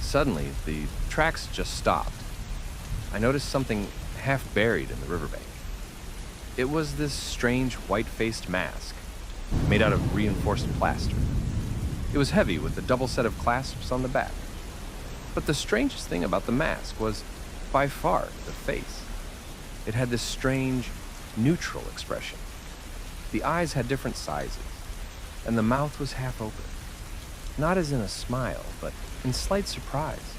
Suddenly, the tracks just stopped. I noticed something half buried in the riverbank. It was this strange white-faced mask, made out of reinforced plaster. It was heavy with a double set of clasps on the back. But the strangest thing about the mask was, by far, the face. It had this strange, neutral expression. The eyes had different sizes, and the mouth was half open. Not as in a smile, but in slight surprise.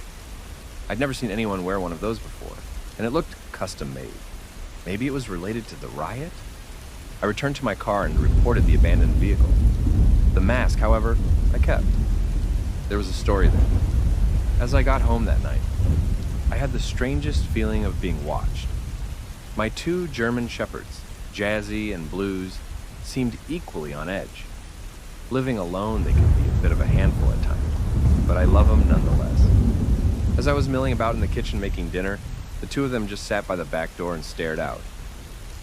I'd never seen anyone wear one of those before, and it looked custom-made. Maybe it was related to the riot? I returned to my car and reported the abandoned vehicle. The mask, however, I kept. There was a story there. As I got home that night, I had the strangest feeling of being watched. My 2 German shepherds, Jazzy and Blues, seemed equally on edge. Living alone, they can be a bit of a handful at times, but I love them nonetheless. As I was milling about in the kitchen making dinner, the 2 of them just sat by the back door and stared out.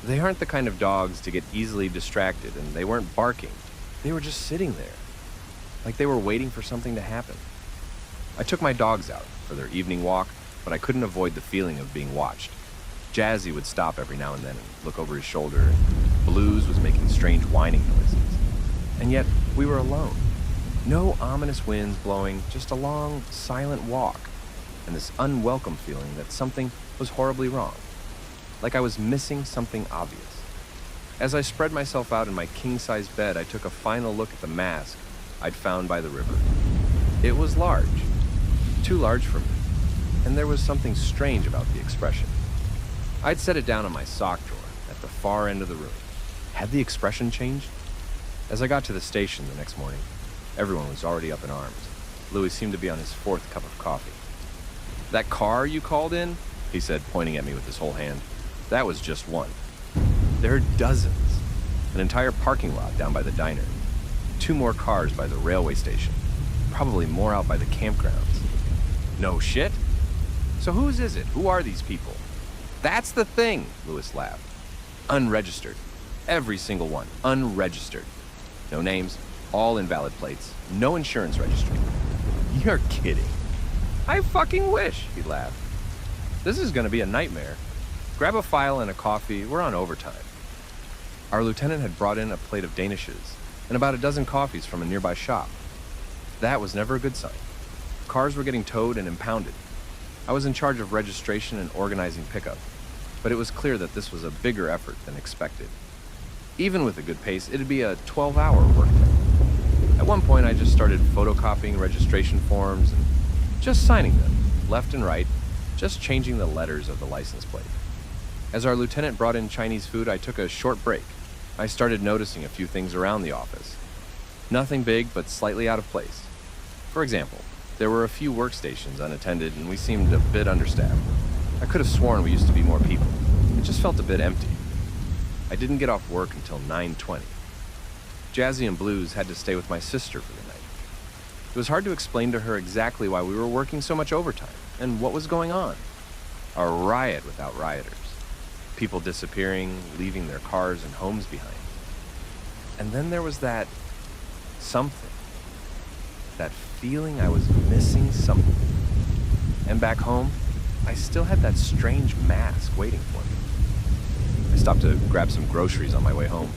They aren't the kind of dogs to get easily distracted, and they weren't barking. They were just sitting there, like they were waiting for something to happen. I took my dogs out for their evening walk, but I couldn't avoid the feeling of being watched. Jazzy would stop every now and then and look over his shoulder, and Blues was making strange whining noises. And yet, we were alone. No ominous winds blowing, just a long, silent walk, and this unwelcome feeling that something was horribly wrong. Like I was missing something obvious. As I spread myself out in my king-size bed, I took a final look at the mask I'd found by the river. It was large. Too large for me. And there was something strange about the expression. I'd set it down on my sock drawer at the far end of the room. Had the expression changed? As I got to the station the next morning, everyone was already up in arms. Louis seemed to be on his 4th cup of coffee. "That car you called in?" he said, pointing at me with his whole hand. "That was just one. There are dozens. An entire parking lot down by the diner. 2 more cars by the railway station. Probably more out by the campgrounds." "No shit? So whose is it? Who are these people?" "That's the thing," Louis laughed. "Unregistered. Every single one. Unregistered. No names, all invalid plates, no insurance registry." "You're kidding." "I fucking wish," he laughed. "This is gonna be a nightmare. Grab a file and a coffee, we're on overtime." Our lieutenant had brought in a plate of danishes and about a dozen coffees from a nearby shop. That was never a good sign. Cars were getting towed and impounded. I was in charge of registration and organizing pickup, but it was clear that this was a bigger effort than expected. Even with a good pace, it'd be a 12-hour workday. At one point, I just started photocopying registration forms and just signing them, left and right, just changing the letters of the license plate. As our lieutenant brought in Chinese food, I took a short break. I started noticing a few things around the office. Nothing big, but slightly out of place. For example, there were a few workstations unattended, and we seemed a bit understaffed. I could have sworn we used to be more people. It just felt a bit empty. I didn't get off work until 9:20. Jazzy and Blues had to stay with my sister for the night. It was hard to explain to her exactly why we were working so much overtime and what was going on. A riot without rioters. People disappearing, leaving their cars and homes behind. And then there was that something. That feeling I was missing something. And back home, I still had that strange mask waiting for me. I stopped to grab some groceries on my way home.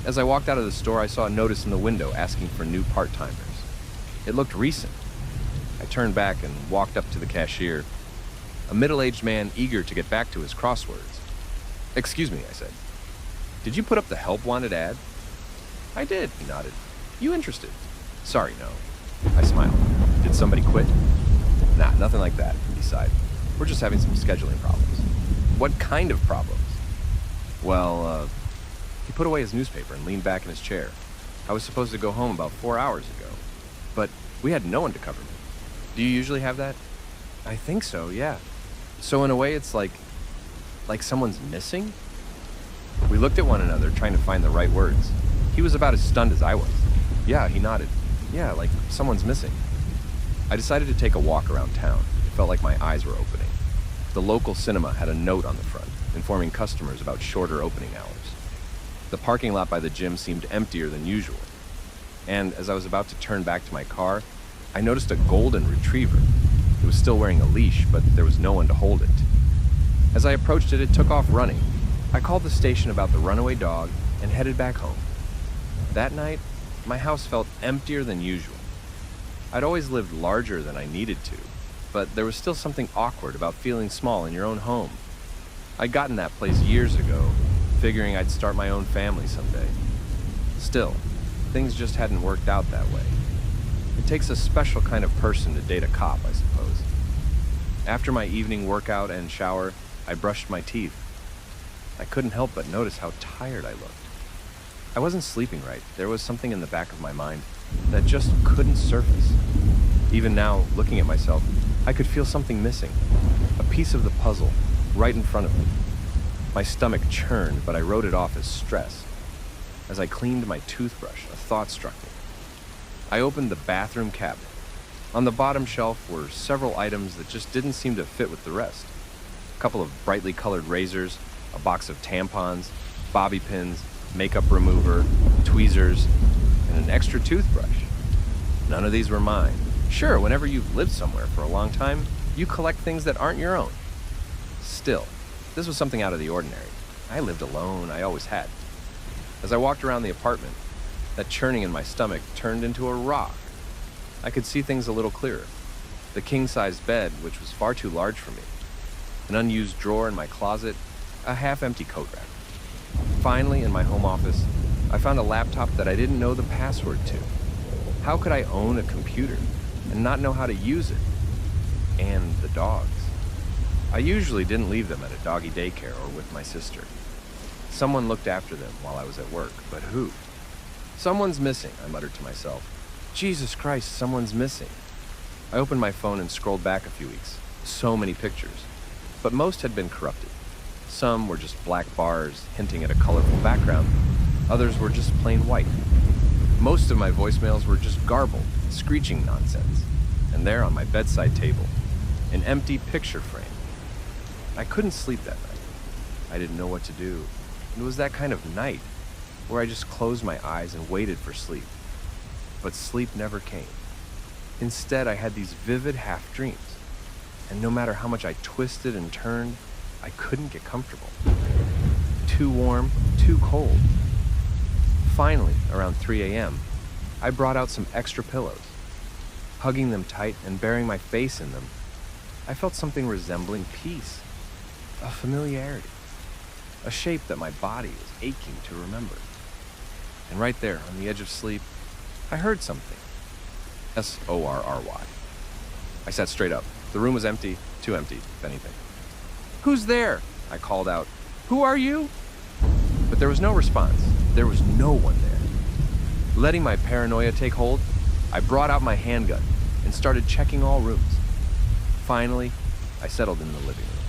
As I walked out of the store, I saw a notice in the window asking for new part-timers. It looked recent. I turned back and walked up to the cashier, a middle-aged man eager to get back to his crosswords. "Excuse me," I said. "Did you put up the help wanted ad?" "I did," he nodded. "You interested?" "Sorry, no." I smiled. "Did somebody quit?" "Nah, nothing like that," he sighed. "We're just having some scheduling problems." "What kind of problems?" Well, he put away his newspaper and leaned back in his chair. "I was supposed to go home about 4 hours ago, but we had no one to cover me." "Do you usually have that?" "I think so, yeah." "So in a way, it's like someone's missing?" We looked at one another, trying to find the right words. He was about as stunned as I was. "Yeah," he nodded. "Yeah, like someone's missing." I decided to take a walk around town. It felt like my eyes were opening. The local cinema had a note on the front, informing customers about shorter opening hours. The parking lot by the gym seemed emptier than usual. And as I was about to turn back to my car, I noticed a golden retriever. It was still wearing a leash, but there was no one to hold it. As I approached it, it took off running. I called the station about the runaway dog and headed back home. That night, my house felt emptier than usual. I'd always lived larger than I needed to, but there was still something awkward about feeling small in your own home. I'd gotten that place years ago, figuring I'd start my own family someday. Still, things just hadn't worked out that way. It takes a special kind of person to date a cop, I suppose. After my evening workout and shower, I brushed my teeth. I couldn't help but notice how tired I looked. I wasn't sleeping right. There was something in the back of my mind that just couldn't surface. Even now, looking at myself, I could feel something missing. A piece of the puzzle, right in front of me. My stomach churned, but I wrote it off as stress. As I cleaned my toothbrush, a thought struck me. I opened the bathroom cabinet. On the bottom shelf were several items that just didn't seem to fit with the rest. A couple of brightly colored razors, a box of tampons, bobby pins, makeup remover, tweezers, and an extra toothbrush. None of these were mine. Sure, whenever you've lived somewhere for a long time, you collect things that aren't your own. Still, this was something out of the ordinary. I lived alone, I always had. As I walked around the apartment, that churning in my stomach turned into a rock. I could see things a little clearer. The king-sized bed, which was far too large for me. An unused drawer in my closet, a half-empty coat rack. Finally, in my home office, I found a laptop that I didn't know the password to. How could I own a computer and not know how to use it? And the dogs. I usually didn't leave them at a doggy daycare or with my sister. Someone looked after them while I was at work, but who? "Someone's missing," I muttered to myself. Jesus Christ, someone's missing. I opened my phone and scrolled back a few weeks. So many pictures. But most had been corrupted. Some were just black bars hinting at a colorful background. Others were just plain white. Most of my voicemails were just garbled, screeching nonsense. And there on my bedside table, an empty picture frame. I couldn't sleep that night. I didn't know what to do. It was that kind of night where I just closed my eyes and waited for sleep. But sleep never came. Instead, I had these vivid half-dreams. And no matter how much I twisted and turned, I couldn't get comfortable. Too warm, too cold. Finally, around 3 a.m., I brought out some extra pillows. Hugging them tight and burying my face in them, I felt something resembling peace, a familiarity, a shape that my body was aching to remember. And right there, on the edge of sleep, I heard something. S-O-R-R-Y. I sat straight up. The room was empty, too empty, if anything. "Who's there?" I called out. "Who are you?" But there was no response. There was no one there. Letting my paranoia take hold, I brought out my handgun and started checking all rooms. Finally, I settled in the living room.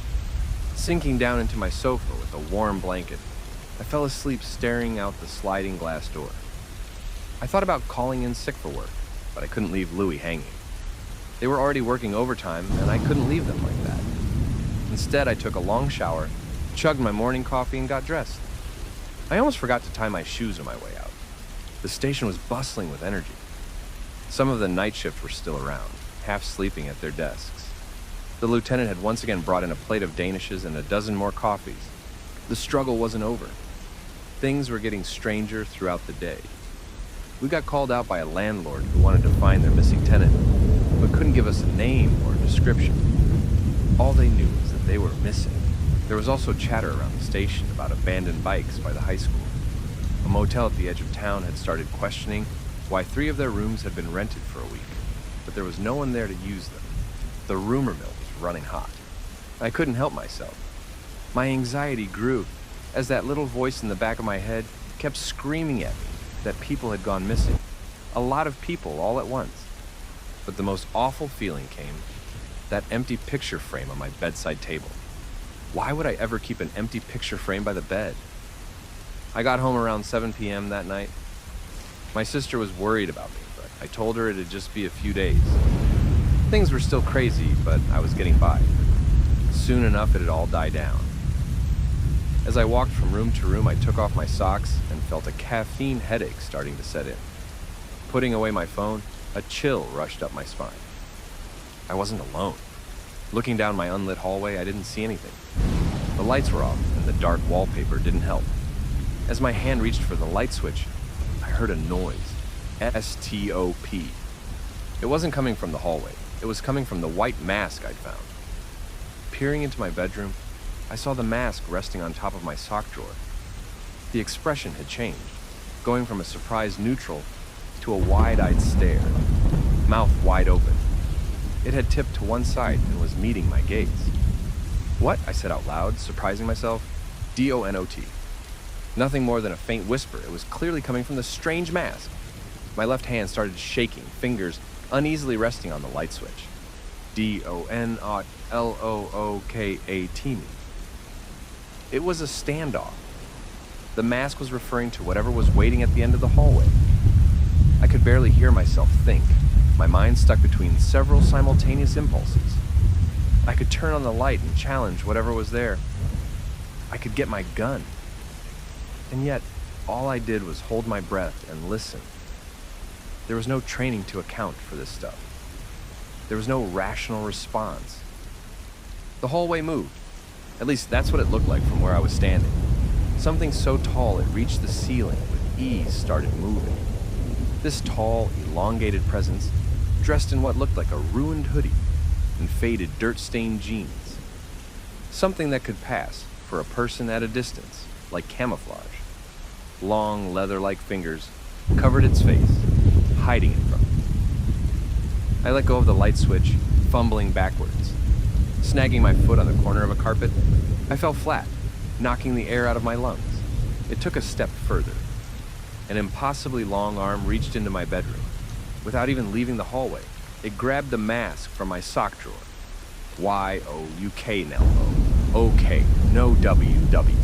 Sinking down into my sofa with a warm blanket, I fell asleep staring out the sliding glass door. I thought about calling in sick for work, but I couldn't leave Louie hanging. They were already working overtime, and I couldn't leave them like that. Instead, I took a long shower, chugged my morning coffee, and got dressed. I almost forgot to tie my shoes on my way out. The station was bustling with energy. Some of the night shift were still around, half sleeping at their desks. The lieutenant had once again brought in a plate of Danishes and a dozen more coffees. The struggle wasn't over. Things were getting stranger throughout the day. We got called out by a landlord who wanted to find their missing tenant, but couldn't give us a name or a description. All they knew was that they were missing. There was also chatter around the station about abandoned bikes by the high school. A motel at the edge of town had started questioning why 3 of their rooms had been rented for a week, but there was no one there to use them. The rumor mill was running hot. I couldn't help myself. My anxiety grew as that little voice in the back of my head kept screaming at me that people had gone missing. A lot of people all at once. But the most awful feeling came, that empty picture frame on my bedside table. Why would I ever keep an empty picture frame by the bed? I got home around 7 p.m. that night. My sister was worried about me, but I told her it'd just be a few days. Things were still crazy, but I was getting by. Soon enough, it'd all die down. As I walked from room to room, I took off my socks and felt a caffeine headache starting to set in. Putting away my phone, a chill rushed up my spine. I wasn't alone. Looking down my unlit hallway, I didn't see anything. The lights were off, and the dark wallpaper didn't help. As my hand reached for the light switch, I heard a noise. S-T-O-P. It wasn't coming from the hallway. It was coming from the white mask I'd found. Peering into my bedroom, I saw the mask resting on top of my sock drawer. The expression had changed, going from a surprised neutral to a wide-eyed stare, mouth wide open. It had tipped to one side and was meeting my gaze. "What?" I said out loud, surprising myself. D-O-N-O-T. Nothing more than a faint whisper. It was clearly coming from the strange mask. My left hand started shaking, fingers uneasily resting on the light switch. D-O-N-L-O-O-K-A-T. It was a standoff. The mask was referring to whatever was waiting at the end of the hallway. I could barely hear myself think, my mind stuck between several simultaneous impulses. I could turn on the light and challenge whatever was there. I could get my gun. And yet, all I did was hold my breath and listen. There was no training to account for this stuff. There was no rational response. The hallway moved. At least that's what it looked like from where I was standing. Something so tall it reached the ceiling with ease started moving. This tall, elongated presence, dressed in what looked like a ruined hoodie and faded, dirt-stained jeans. Something that could pass for a person at a distance, like camouflage. Long, leather-like fingers covered its face, hiding it from me. I let go of the light switch, fumbling backwards. Snagging my foot on the corner of a carpet, I fell flat, knocking the air out of my lungs. It took a step further. An impossibly long arm reached into my bedroom. Without even leaving the hallway, it grabbed the mask from my sock drawer. Y-O-U-K-N-L-O. O-K, no W-W.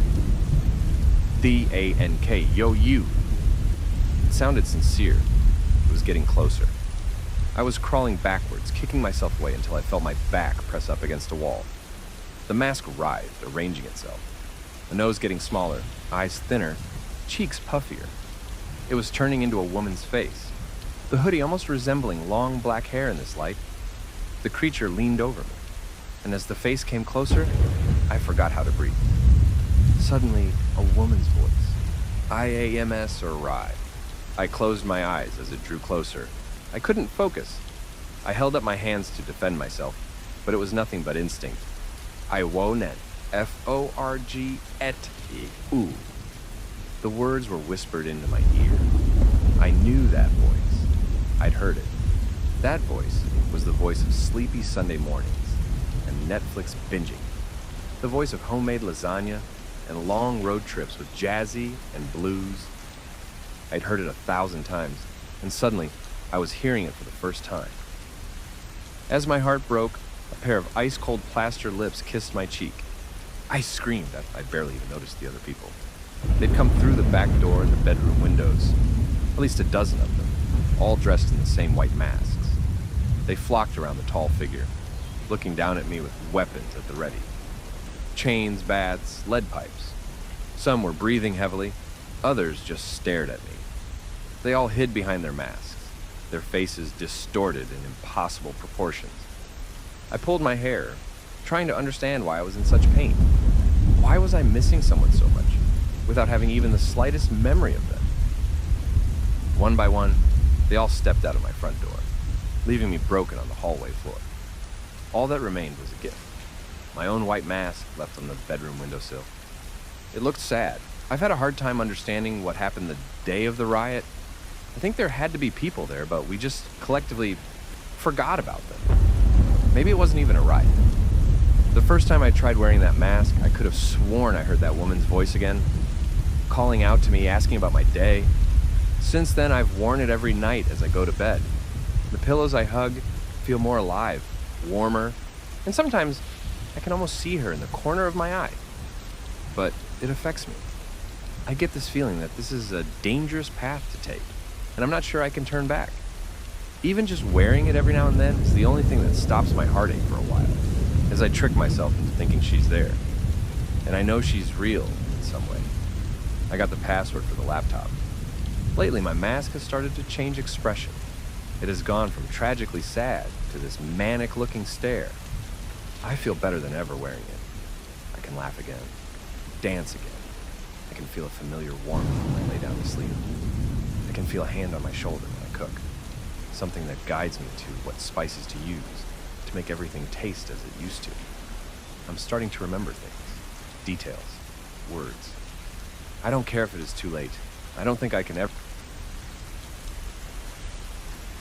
D-A-N-K, yo you. It sounded sincere. It was getting closer. I was crawling backwards, kicking myself away until I felt my back press up against a wall. The mask writhed, arranging itself. The nose getting smaller, eyes thinner, cheeks puffier. It was turning into a woman's face, the hoodie almost resembling long black hair in this light. The creature leaned over me, and as the face came closer, I forgot how to breathe. Suddenly, a woman's voice. I-A-M-S or Rye. I closed my eyes as it drew closer. I couldn't focus. I held up my hands to defend myself, but it was nothing but instinct. I wonet, F-O-R-G-et-E-U. The words were whispered into my ear. I knew that voice. I'd heard it. That voice was the voice of sleepy Sunday mornings and Netflix binging. The voice of homemade lasagna and long road trips with jazzy and blues. I'd heard it 1,000 times, and suddenly I was hearing it for the first time. As my heart broke, a pair of ice-cold plaster lips kissed my cheek. I screamed. I barely even noticed the other people. They'd come through the back door and the bedroom windows, at least a dozen of them, all dressed in the same white masks. They flocked around the tall figure, looking down at me with weapons at the ready. Chains, bats, lead pipes. Some were breathing heavily, others just stared at me. They all hid behind their masks, their faces distorted in impossible proportions. I pulled my hair, trying to understand why I was in such pain. Why was I missing someone so much, without having even the slightest memory of them? One by one, they all stepped out of my front door, leaving me broken on the hallway floor. All that remained was a gift. My own white mask left on the bedroom windowsill. It looked sad. I've had a hard time understanding what happened the day of the riot. I think there had to be people there, but we just collectively forgot about them. Maybe it wasn't even a riot. The first time I tried wearing that mask, I could have sworn I heard that woman's voice again, calling out to me, asking about my day. Since then, I've worn it every night as I go to bed. The pillows I hug feel more alive, warmer, and sometimes I can almost see her in the corner of my eye. But it affects me. I get this feeling that this is a dangerous path to take, and I'm not sure I can turn back. Even just wearing it every now and then is the only thing that stops my heartache for a while, as I trick myself into thinking she's there. And I know she's real in some way. I got the password for the laptop. Lately, my mask has started to change expression. It has gone from tragically sad to this manic-looking stare. I feel better than ever wearing it. I can laugh again, dance again. I can feel a familiar warmth when I lay down to sleep. I can feel a hand on my shoulder when I cook. Something that guides me to what spices to use to make everything taste as it used to. I'm starting to remember things, details, words. I don't care if it is too late. I don't think I can ever